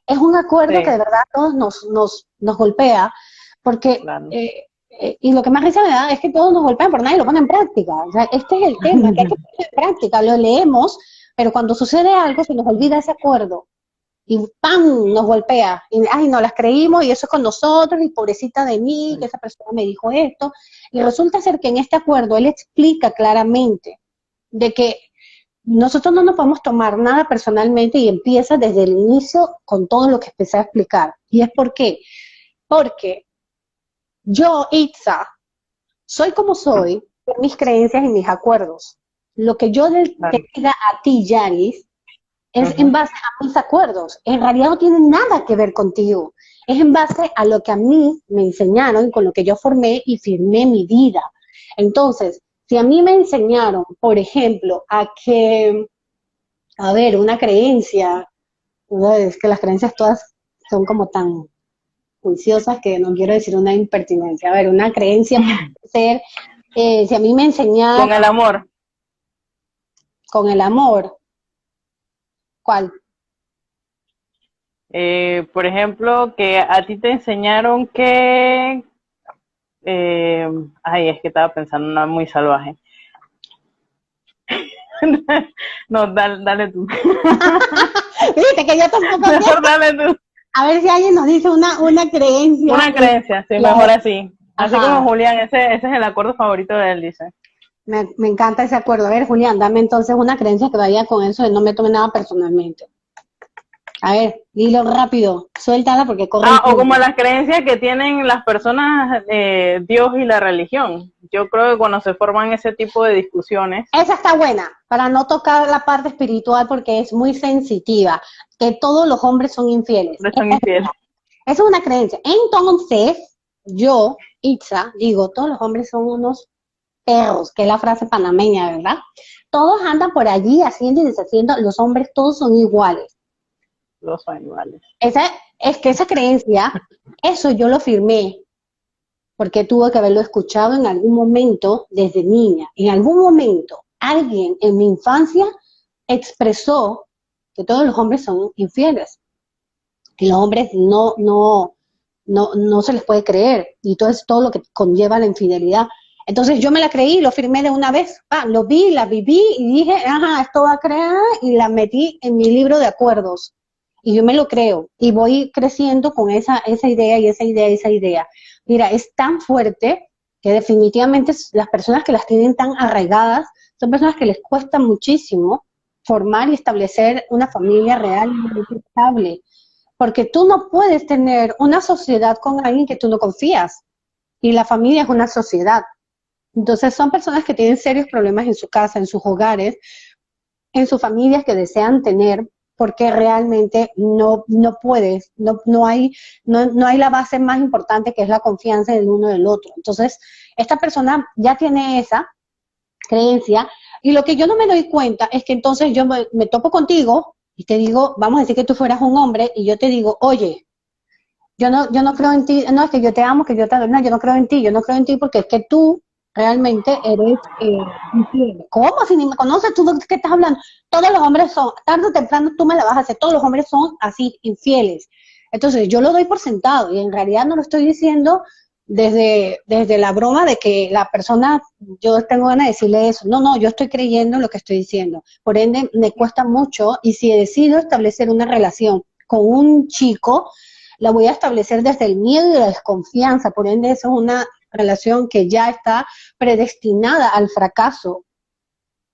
Es un acuerdo que de verdad a todos nos golpea, porque, claro. Y lo que más risa me da es que todos nos golpean, pero nadie lo pone en práctica. O sea, este es el tema, que hay que ponerlo en práctica. Lo leemos, pero cuando sucede algo se nos olvida ese acuerdo. Y ¡pam! Nos golpea. Y, ay, no las creímos y eso es con nosotros, y pobrecita de mí, que esa persona me dijo esto. Y resulta ser que en este acuerdo él explica claramente de que nosotros no nos podemos tomar nada personalmente, y empieza desde el inicio con todo lo que empecé a explicar. ¿Y es por qué? Porque yo, Itza, soy como soy por mis creencias y mis acuerdos. Lo que yo te diga a ti, Yaris, es en base a mis acuerdos. En realidad no tiene nada que ver contigo. Es en base a lo que a mí me enseñaron y con lo que yo formé y firmé mi vida. Entonces, si a mí me enseñaron, por ejemplo, a ver, una creencia, es que las creencias todas son como tan juiciosas que no quiero decir una impertinencia. A ver, una creencia puede ser, si a mí me enseñaron... Con el amor. Con el amor. ¿Cuál? Por ejemplo, que a ti te enseñaron que... ay, es que estaba pensando en una muy salvaje. No, dale tú. Viste que yo tampoco... Mejor dale tú. A ver si alguien nos dice una creencia. Una creencia, sí, mejor así. Así como Julián, ese es el acuerdo favorito de él, dice. Me encanta ese acuerdo. A ver, Julián, dame entonces una creencia que vaya con eso de no me tome nada personalmente. A ver, dilo rápido, suéltala porque corre. O como las creencias que tienen las personas, Dios y la religión. Yo creo que cuando se forman ese tipo de discusiones... Esa está buena, para no tocar la parte espiritual porque es muy sensitiva, que todos los hombres son infieles. Son infieles. Esa es una creencia. Entonces, yo, Itza, digo, todos los hombres son unos perros, que es la frase panameña, ¿verdad? Todos andan por allí haciendo y deshaciendo, los hombres todos son iguales. Los son iguales. Es que esa creencia, eso yo lo firmé, porque tuve que haberlo escuchado en algún momento desde niña. En algún momento, alguien en mi infancia expresó que todos los hombres son infieles, que los hombres no se les puede creer, y todo es todo lo que conlleva la infidelidad. Entonces yo me la creí, lo firmé de una vez, lo vi, la viví y dije, ajá, esto va a crear, y la metí en mi libro de acuerdos. Y yo me lo creo, y voy creciendo con esa idea y esa idea y esa idea. Mira, es tan fuerte que definitivamente las personas que las tienen tan arraigadas son personas que les cuesta muchísimo formar y establecer una familia realmente estable, porque tú no puedes tener una sociedad con alguien que tú no confías, y la familia es una sociedad. Entonces son personas que tienen serios problemas en su casa, en sus hogares, en sus familias que desean tener, porque realmente no puedes, no hay la base más importante, que es la confianza del uno del otro. Entonces, esta persona ya tiene esa creencia, y lo que yo no me doy cuenta es que entonces yo me topo contigo y te digo, vamos a decir que tú fueras un hombre, y yo te digo, oye, yo no creo en ti, no es que yo te amo, que yo te adoro, no, yo no creo en ti porque es que tú realmente eres infiel. ¿Cómo? Si ni me conoces, ¿tú de qué estás hablando? Todos los hombres son, tarde o temprano tú me la vas a hacer, todos los hombres son así, infieles. Entonces yo lo doy por sentado, y en realidad no lo estoy diciendo desde la broma de que la persona, yo tengo ganas de decirle eso. No, yo estoy creyendo en lo que estoy diciendo. Por ende, me cuesta mucho, y si decido establecer una relación con un chico, la voy a establecer desde el miedo y la desconfianza. Por ende, eso es una relación que ya está predestinada al fracaso,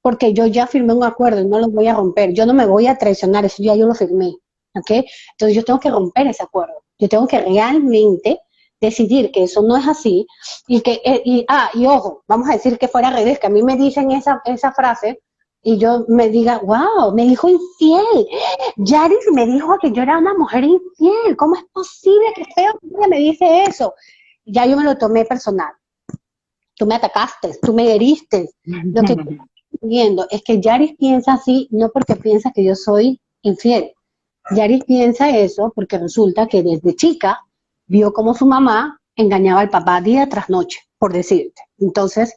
porque yo ya firmé un acuerdo y no lo voy a romper. Yo no me voy a traicionar, eso ya yo lo firmé, ¿ok? Entonces yo tengo que romper ese acuerdo. Yo tengo que realmente decidir que eso no es así, y ojo, vamos a decir que fuera al revés, que a mí me dicen esa frase y yo me diga, wow, me dijo infiel, Yaris me dijo que yo era una mujer infiel, ¿cómo es posible que feo que ella me dice eso? Ya yo me lo tomé personal. Tú me atacaste, tú me heriste. Lo que estoy viendo es que Yaris piensa así no porque piensa que yo soy infiel. Yaris piensa eso porque resulta que desde chica vio cómo su mamá engañaba al papá día tras noche, por decirte. Entonces,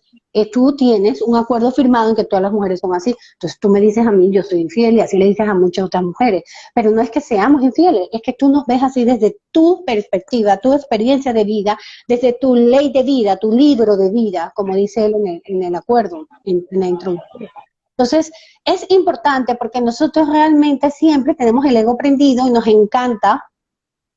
tú tienes un acuerdo firmado en que todas las mujeres son así. Entonces tú me dices a mí, yo soy infiel, y así le dices a muchas otras mujeres. Pero no es que seamos infieles, es que tú nos ves así desde tu perspectiva, tu experiencia de vida, desde tu ley de vida, tu libro de vida, como dice él en el acuerdo, en la introducción. Entonces, es importante porque nosotros realmente siempre tenemos el ego prendido y nos encanta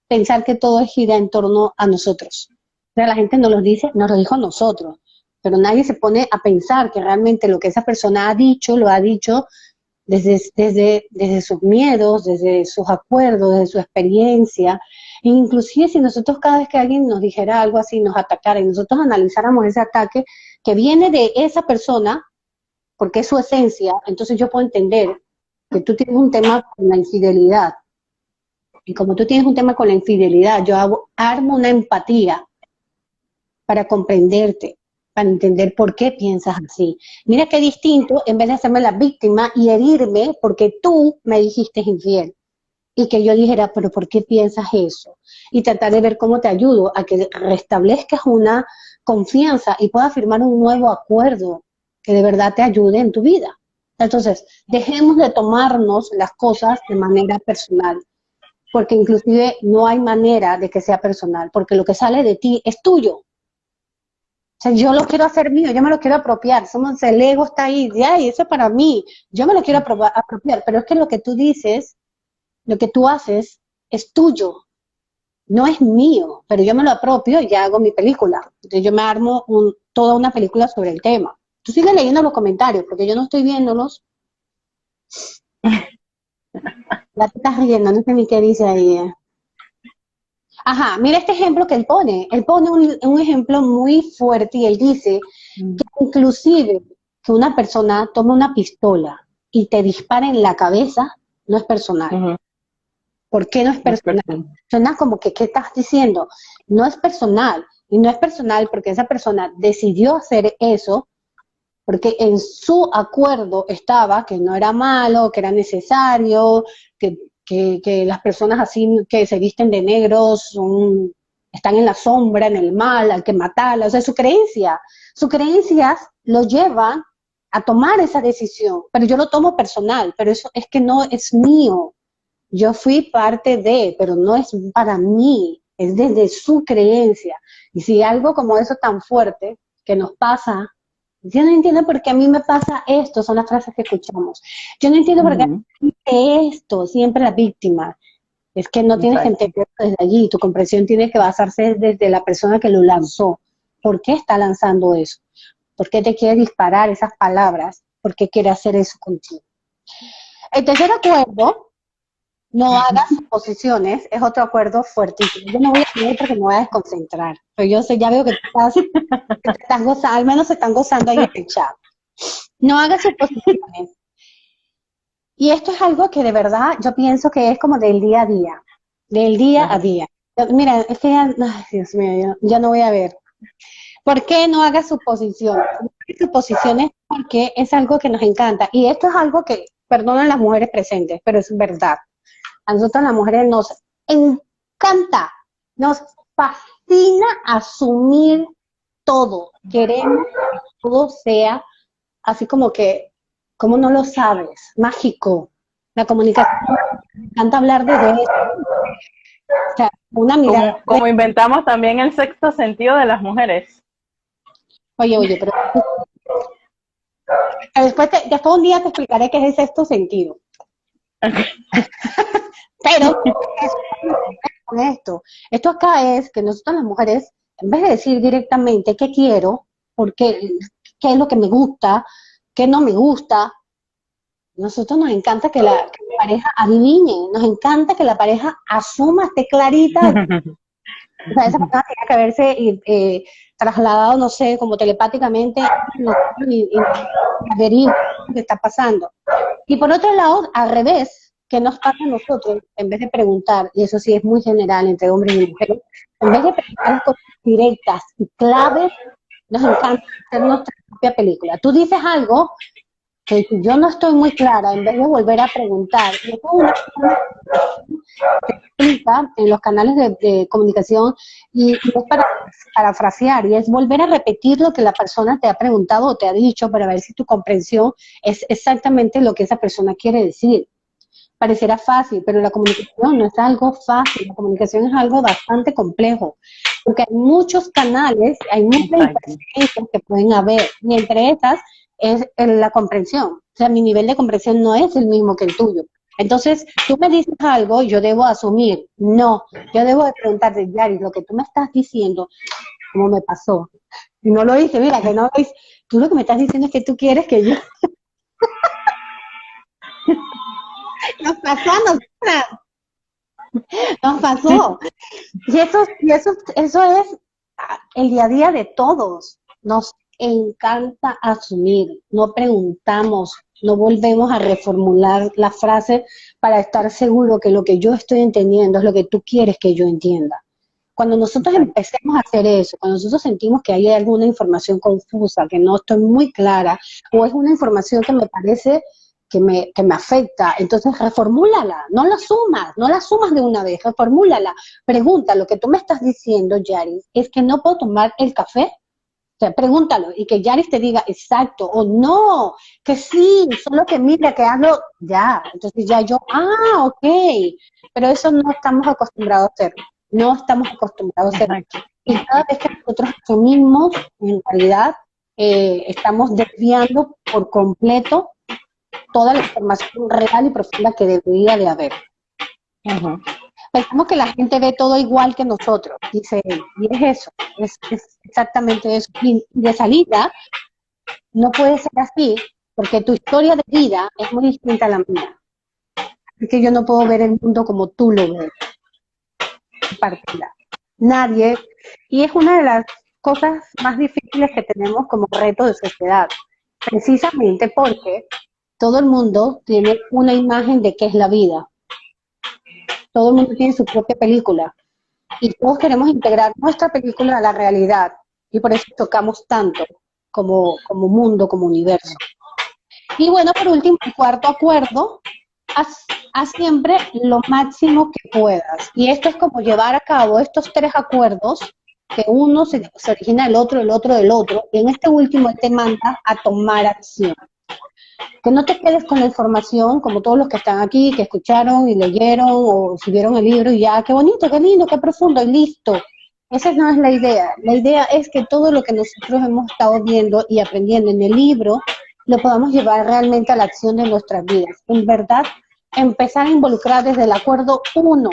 pensar que todo gira en torno a nosotros. O sea, la gente nos lo dice, nos lo dijo a nosotros, pero nadie se pone a pensar que realmente lo que esa persona ha dicho, lo ha dicho desde sus miedos, desde sus acuerdos, desde su experiencia. E inclusive si nosotros cada vez que alguien nos dijera algo así, nos atacara, y nosotros analizáramos ese ataque que viene de esa persona, porque es su esencia, entonces yo puedo entender que tú tienes un tema con la infidelidad. Y como tú tienes un tema con la infidelidad, armo una empatía para comprenderte, para entender por qué piensas así. Mira qué distinto, en vez de hacerme la víctima y herirme porque tú me dijiste infiel. Y que yo dijera, pero ¿por qué piensas eso? Y tratar de ver cómo te ayudo a que restablezcas una confianza y puedas firmar un nuevo acuerdo que de verdad te ayude en tu vida. Entonces, dejemos de tomarnos las cosas de manera personal, porque inclusive no hay manera de que sea personal, porque lo que sale de ti es tuyo. O sea, yo lo quiero hacer mío, yo me lo quiero apropiar. El ego está ahí, ya, y eso es para mí. Yo me lo quiero apropiar, pero es que lo que tú dices, lo que tú haces, es tuyo, no es mío, pero yo me lo apropio y ya hago mi película. Entonces yo me armo toda una película sobre el tema. Tú sigues leyendo los comentarios, porque yo no estoy viéndolos. Ya te estás riendo, no sé ni qué dice ahí. Ajá, mira este ejemplo que él pone. Él pone un ejemplo muy fuerte, y él dice que inclusive que una persona tome una pistola y te dispare en la cabeza, no es personal. ¿Por qué no es personal? Suena como que, ¿qué estás diciendo? No es personal. Y no es personal porque esa persona decidió hacer eso porque en su acuerdo estaba que no era malo, que era necesario, que las personas así que se visten de negro están en la sombra, en el mal, hay que matarlas. O sea, sus creencias lo llevan a tomar esa decisión, pero yo lo tomo personal, pero eso es que no es mío. Yo fui parte de, pero no es para mí, es desde su creencia. Y si algo como eso tan fuerte que nos pasa, yo no entiendo por qué a mí me pasa esto, son las frases que escuchamos. Yo no entiendo por qué Ujú. esto, siempre la víctima. Es que no tienes que Exacto. entender desde allí, tu comprensión tiene que basarse desde la persona que lo lanzó. ¿Por qué está lanzando eso? ¿Por qué te quiere disparar esas palabras? ¿Por qué quiere hacer eso contigo? El tercer acuerdo, no hagas suposiciones, es otro acuerdo fuertísimo. Yo no voy a leer porque me voy a desconcentrar. Pero yo sé, ya veo que que te estás gozando, al menos se están gozando ahí en el chat. No hagas suposiciones. Y esto es algo que de verdad yo pienso que es como del día a día, del día a Ajá. día. Mira, es que ya, ay, Dios mío, ya no voy a ver. ¿Por qué no hagas suposiciones? No hagas suposiciones porque es algo que nos encanta. Y esto es algo que, perdonan las mujeres presentes, pero es verdad. A nosotros las mujeres nos encanta, nos fascina asumir todo. Queremos que todo sea así como que, ¿cómo no lo sabes? Mágico. La comunicación, me encanta hablar de eso. O sea, una mirada. Como inventamos también el sexto sentido de las mujeres. Oye, pero después un día te explicaré qué es el sexto sentido. Pero con esto acá es que nosotros las mujeres, en vez de decir directamente qué quiero, porque, qué es lo que me gusta, qué no me gusta, nosotros nos encanta que que la pareja adivine, nos encanta que la pareja asuma, esté clarita. O sea, esa persona tiene que haberse trasladado, no sé, como telepáticamente, y averigua lo que está pasando. Y por otro lado, al revés, ¿qué nos pasa a nosotros? En vez de preguntar, y eso sí es muy general entre hombres y mujeres, en vez de preguntar las cosas directas y claves, nos encanta hacer nuestra propia película. Tú dices algo que yo no estoy muy clara, en vez de volver a preguntar. Y eso es una forma que se explica en los canales de comunicación y es para parafrasear, y es volver a repetir lo que la persona te ha preguntado o te ha dicho para ver si tu comprensión es exactamente lo que esa persona quiere decir. Parecerá fácil, pero la comunicación no es algo fácil, la comunicación es algo bastante complejo, porque hay muchos canales, hay muchas Exacto. interferencias que pueden haber, y entre estas es la comprensión. O sea, mi nivel de comprensión no es el mismo que el tuyo. Entonces, tú me dices algo, yo debo asumir. No, yo debo de preguntarte, Yari, lo que tú me estás diciendo, ¿cómo me pasó? Y no lo hice, mira, que no lo hice. Tú lo que me estás diciendo es que tú quieres que yo... Nos pasó a nosotras, nos pasó. Eso es el día a día de todos. Nos encanta asumir, no preguntamos, no volvemos a reformular la frase para estar seguro que lo que yo estoy entendiendo es lo que tú quieres que yo entienda. Cuando nosotros Exacto. empecemos a hacer eso, cuando nosotros sentimos que hay alguna información confusa, que no estoy muy clara, o es una información que me parece que me afecta, entonces reformúlala, no la sumas de una vez, reformúlala, pregunta, lo que tú me estás diciendo, Yaris, es que no puedo tomar el café. O sea, pregúntalo y que Yaris te diga exacto o no, que sí, solo que mira, que hazlo ya. Entonces ya yo, ok, pero eso no estamos acostumbrados a hacerlo, no estamos acostumbrados a hacerlo. Exacto. Y cada vez que nosotros asumimos, en realidad, estamos desviando por completo toda la información real y profunda que debería de haber. Ujú. Pensamos que la gente ve todo igual que nosotros, dice él, y es eso, es exactamente eso. Y de salida, no puede ser así, porque tu historia de vida es muy distinta a la mía. Es que yo no puedo ver el mundo como tú lo ves, partida. Nadie, y es una de las cosas más difíciles que tenemos como reto de sociedad, precisamente porque todo el mundo tiene una imagen de qué es la vida, todo el mundo tiene su propia película, y todos queremos integrar nuestra película a la realidad, y por eso tocamos tanto como mundo, como universo. Y bueno, por último, el cuarto acuerdo, haz siempre lo máximo que puedas. Y esto es como llevar a cabo estos tres acuerdos que uno se origina del otro, el otro del otro, y en este último él te manda a tomar acción. Que no te quedes con la información, como todos los que están aquí, que escucharon y leyeron o si vieron el libro y ya, qué bonito, qué lindo, qué profundo, y listo. Esa no es la idea. La idea es que todo lo que nosotros hemos estado viendo y aprendiendo en el libro lo podamos llevar realmente a la acción de nuestras vidas. En verdad, empezar a involucrar desde el acuerdo uno,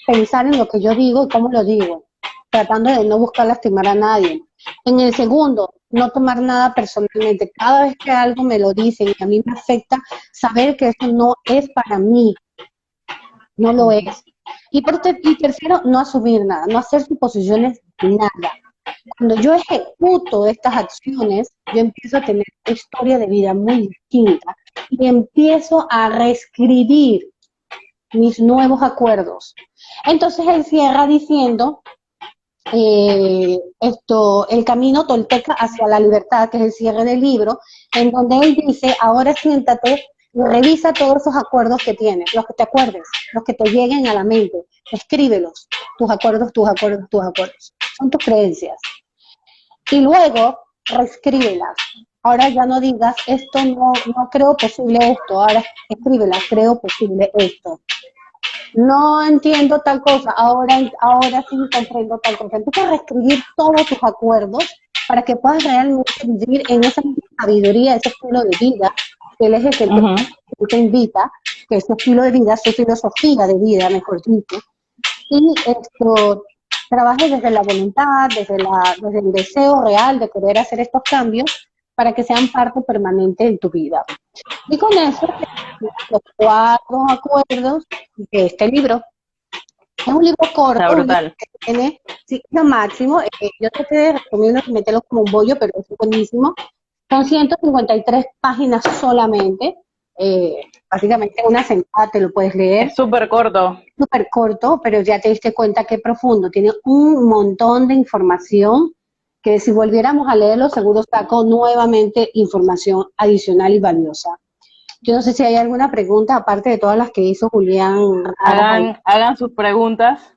pensar en lo que yo digo y cómo lo digo, tratando de no buscar lastimar a nadie. En el segundo, no tomar nada personalmente. Cada vez que algo me lo dicen y a mí me afecta, saber que eso no es para mí, no lo es. Y tercero, no asumir nada, no hacer suposiciones de nada. Cuando yo ejecuto estas acciones, yo empiezo a tener una historia de vida muy distinta y empiezo a reescribir mis nuevos acuerdos. Entonces él cierra diciendo el camino tolteca hacia la libertad, que es el cierre del libro, en donde él dice, ahora siéntate y revisa todos esos acuerdos que tienes, los que te acuerdes, los que te lleguen a la mente, escríbelos, tus acuerdos, tus acuerdos, tus acuerdos, son tus creencias. Y luego, reescríbelas. Ahora ya no digas, esto no creo posible esto, ahora escríbelas, creo posible esto. No entiendo tal cosa, ahora sí comprendo tal cosa. Empieza a reescribir todos tus acuerdos para que puedas realmente vivir en esa sabiduría, ese estilo de vida, que él es el que te invita, que es su estilo de vida, su filosofía de vida, mejor dicho, y esto trabajes desde la voluntad, desde el deseo real de querer hacer estos cambios para que sean parte permanente en tu vida. Y con eso, los 4 acuerdos de este libro. Es un libro corto, un libro que tiene lo máximo. Yo te recomiendo meterlo como un bollo, pero es buenísimo. Son 153 páginas solamente. Básicamente una sentada te lo puedes leer. Es súper corto. Súper corto, pero ya te diste cuenta qué profundo. Tiene un montón de información que si volviéramos a leerlo, seguro saco nuevamente información adicional y valiosa. Yo no sé si hay alguna pregunta, aparte de todas las que hizo Julián. Hagan sus preguntas.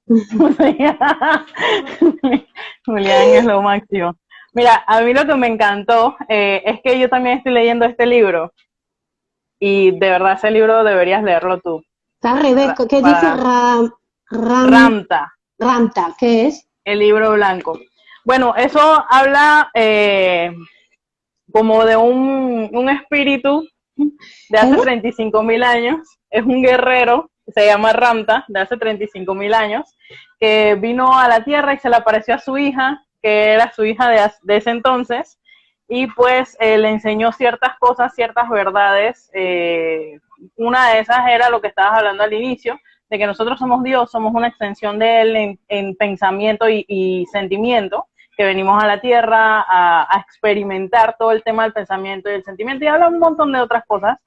Julián es lo máximo. Mira, a mí lo que me encantó es que yo también estoy leyendo este libro. Y de verdad ese libro deberías leerlo tú. Está Rebeca, ¿qué dice Ramta? Ramta, ¿qué es? El libro blanco. Bueno, eso habla como de un espíritu de hace 35.000 años. Es un guerrero, se llama Ramta, de hace 35.000 años, que vino a la Tierra y se le apareció a su hija, que era su hija de ese entonces, y pues le enseñó ciertas cosas, ciertas verdades. Una de esas era lo que estabas hablando al inicio, de que nosotros somos Dios, somos una extensión de Él en pensamiento y sentimiento, que venimos a la Tierra a experimentar todo el tema del pensamiento y el sentimiento, y habla un montón de otras cosas,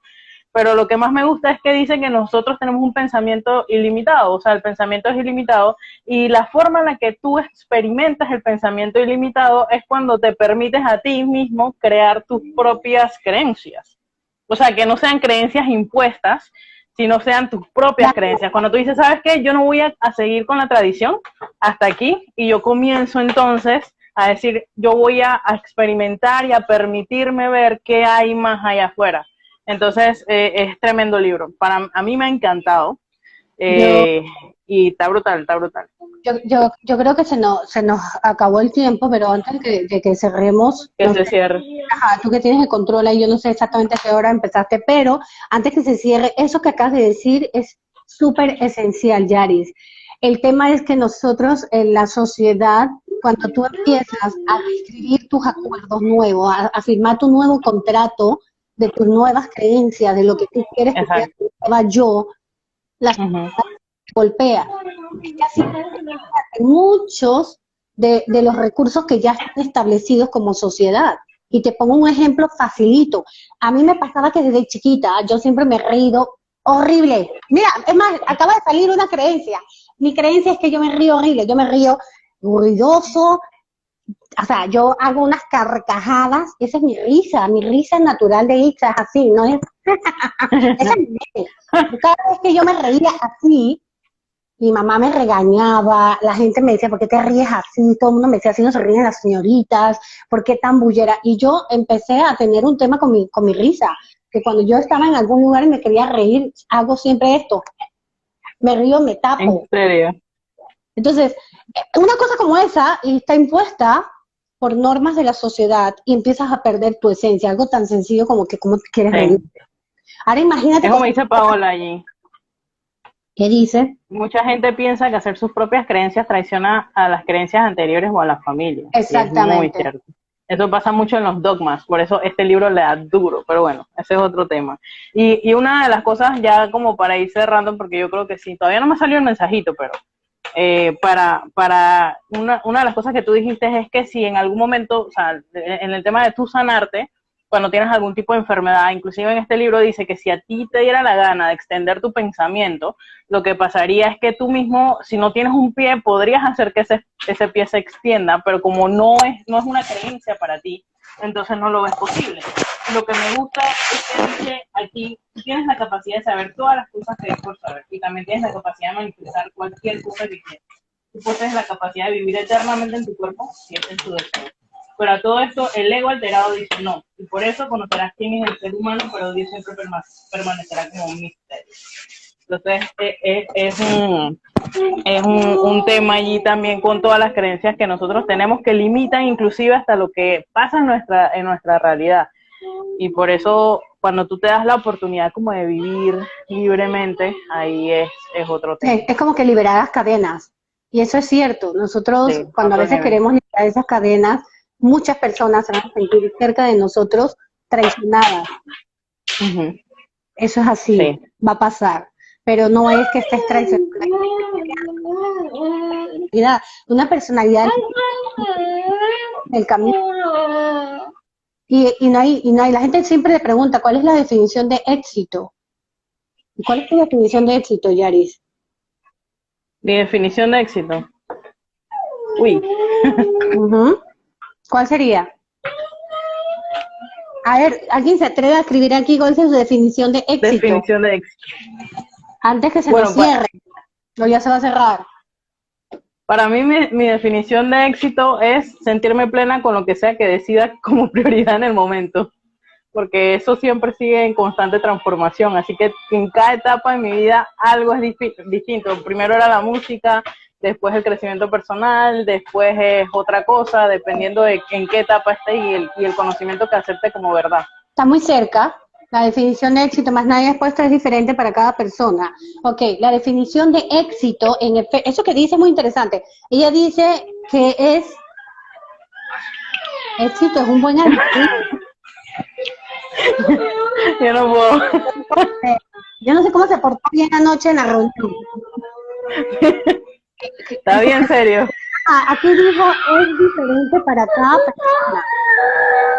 pero lo que más me gusta es que dice que nosotros tenemos un pensamiento ilimitado, o sea, el pensamiento es ilimitado, y la forma en la que tú experimentas el pensamiento ilimitado es cuando te permites a ti mismo crear tus propias creencias. O sea, que no sean creencias impuestas, sino sean tus propias creencias. Cuando tú dices, ¿sabes qué? Yo no voy a seguir con la tradición hasta aquí, y yo comienzo entonces a decir, yo voy a experimentar y a permitirme ver qué hay más allá afuera. Entonces, es tremendo libro. A mí me ha encantado. Y está brutal, está brutal. Yo creo que se nos acabó el tiempo, pero antes de que cerremos... Que se cierre. Ajá, tú que tienes el control ahí, yo no sé exactamente a qué hora empezaste, pero antes que se cierre, eso que acabas de decir es súper esencial, Yaris. El tema es que nosotros en la sociedad, cuando tú empiezas a escribir tus acuerdos nuevos, a firmar tu nuevo contrato de tus nuevas creencias, de lo que tú quieres que sea tu nueva yo, la sociedad golpea. Casi muchos de los recursos que ya están establecidos como sociedad. Y te pongo un ejemplo facilito. A mí me pasaba que desde chiquita yo siempre me he reído horrible. Mira, es más, acaba de salir una creencia. Mi creencia es que yo me río horrible, yo me río ruidoso, o sea, yo hago unas carcajadas, esa es mi risa natural de Itza es así, no es... esa es mi mente. Cada vez que yo me reía así, mi mamá me regañaba, la gente me decía, ¿por qué te ríes así? Todo el mundo me decía, así no se ríen las señoritas, ¿por qué tan bullera? Y yo empecé a tener un tema con mi risa, que cuando yo estaba en algún lugar y me quería reír, hago siempre esto, me río, me ¿En tapo. serio? Entonces, una cosa como esa está impuesta por normas de la sociedad y empiezas a perder tu esencia, algo tan sencillo como que cómo te quieres reír. Sí. Ahora imagínate Eso me dice Paola allí. ¿Qué dice? Mucha gente piensa que hacer sus propias creencias traiciona a las creencias anteriores o a la familia. Y es muy Exactamente. cierto. Eso pasa mucho en los dogmas, por eso este libro le da duro, pero bueno, ese es otro tema. Y una de las cosas, ya como para ir cerrando, porque yo creo que sí, todavía no me salió el mensajito, pero una de las cosas que tú dijiste es que si en algún momento, o sea, en el tema de tú sanarte, cuando tienes algún tipo de enfermedad, inclusive en este libro dice que si a ti te diera la gana de extender tu pensamiento, lo que pasaría es que tú mismo, si no tienes un pie, podrías hacer que ese pie se extienda, pero como no es una creencia para ti, entonces no lo ves posible. Lo que me gusta es que dice aquí, tú tienes la capacidad de saber todas las cosas que hay por saber, y también tienes la capacidad de manifestar cualquier cosa que quieras. Tú posees la capacidad de vivir eternamente en tu cuerpo, si ese es tu deseo. Pero a todo esto, el ego alterado dice no, y por eso conocerás quién es el ser humano, pero Dios siempre permanecerá como un misterio. Entonces, un tema allí también con todas las creencias que nosotros tenemos que limitan inclusive hasta lo que pasa en nuestra realidad. Y por eso, cuando tú te das la oportunidad como de vivir libremente, ahí es otro tema. Es como que liberar las cadenas. Y eso es cierto. Nosotros, Sí, cuando a otro veces nivel. queremos liberar esas cadenas, muchas personas se van a sentir cerca de nosotros traicionadas. Uh-huh. Eso es así, Sí. va a pasar. Pero no es que estés traicionando una personalidad del camino. Y no hay, la gente siempre le pregunta, ¿cuál es la definición de éxito? ¿Cuál es tu definición de éxito, Yaris? Mi definición de éxito. Uy. ¿Cuál sería? A ver, ¿alguien se atreve a escribir aquí cuál es su definición de éxito? Definición de éxito. Antes que se Bueno, nos cierre, o ya se va a cerrar. Para mí mi definición de éxito es sentirme plena con lo que sea que decida como prioridad en el momento, porque eso siempre sigue en constante transformación, así que en cada etapa de mi vida algo es distinto. Primero era la música, después el crecimiento personal, después es otra cosa, dependiendo de en qué etapa esté y el conocimiento que acepte como verdad. Está muy cerca. La definición de éxito, más nadie ha puesto, es diferente para cada persona. Ok, la definición de éxito, eso que dice es muy interesante. Ella dice que éxito es un buen adjetivo. Yo no puedo. Yo no sé cómo se portó bien anoche en la reunión. Está bien serio. Aquí dijo, es diferente para cada persona.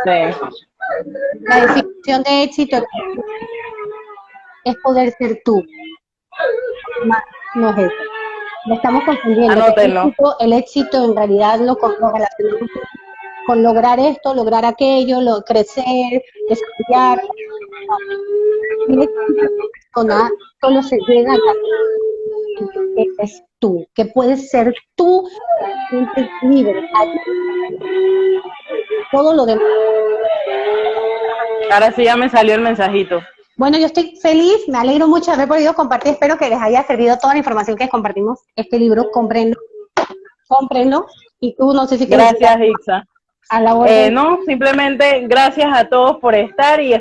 Sí. La definición de éxito es poder ser tú. No es eso. Lo estamos confundiendo. Anótenlo. El éxito en realidad lo relacionamos con lograr esto, lograr aquello, crecer, desarrollar. El éxito personal solo se llega a que eres tú, que puedes ser tú libre. Todo lo demás. Ahora sí ya me salió el mensajito. Bueno, yo estoy feliz, me alegro mucho de haber podido compartir, espero que les haya servido toda la información que compartimos. Este libro, cómprenlo, y tú no sé si quieres... Gracias, Ixa. A la orden. No, simplemente gracias a todos por estar y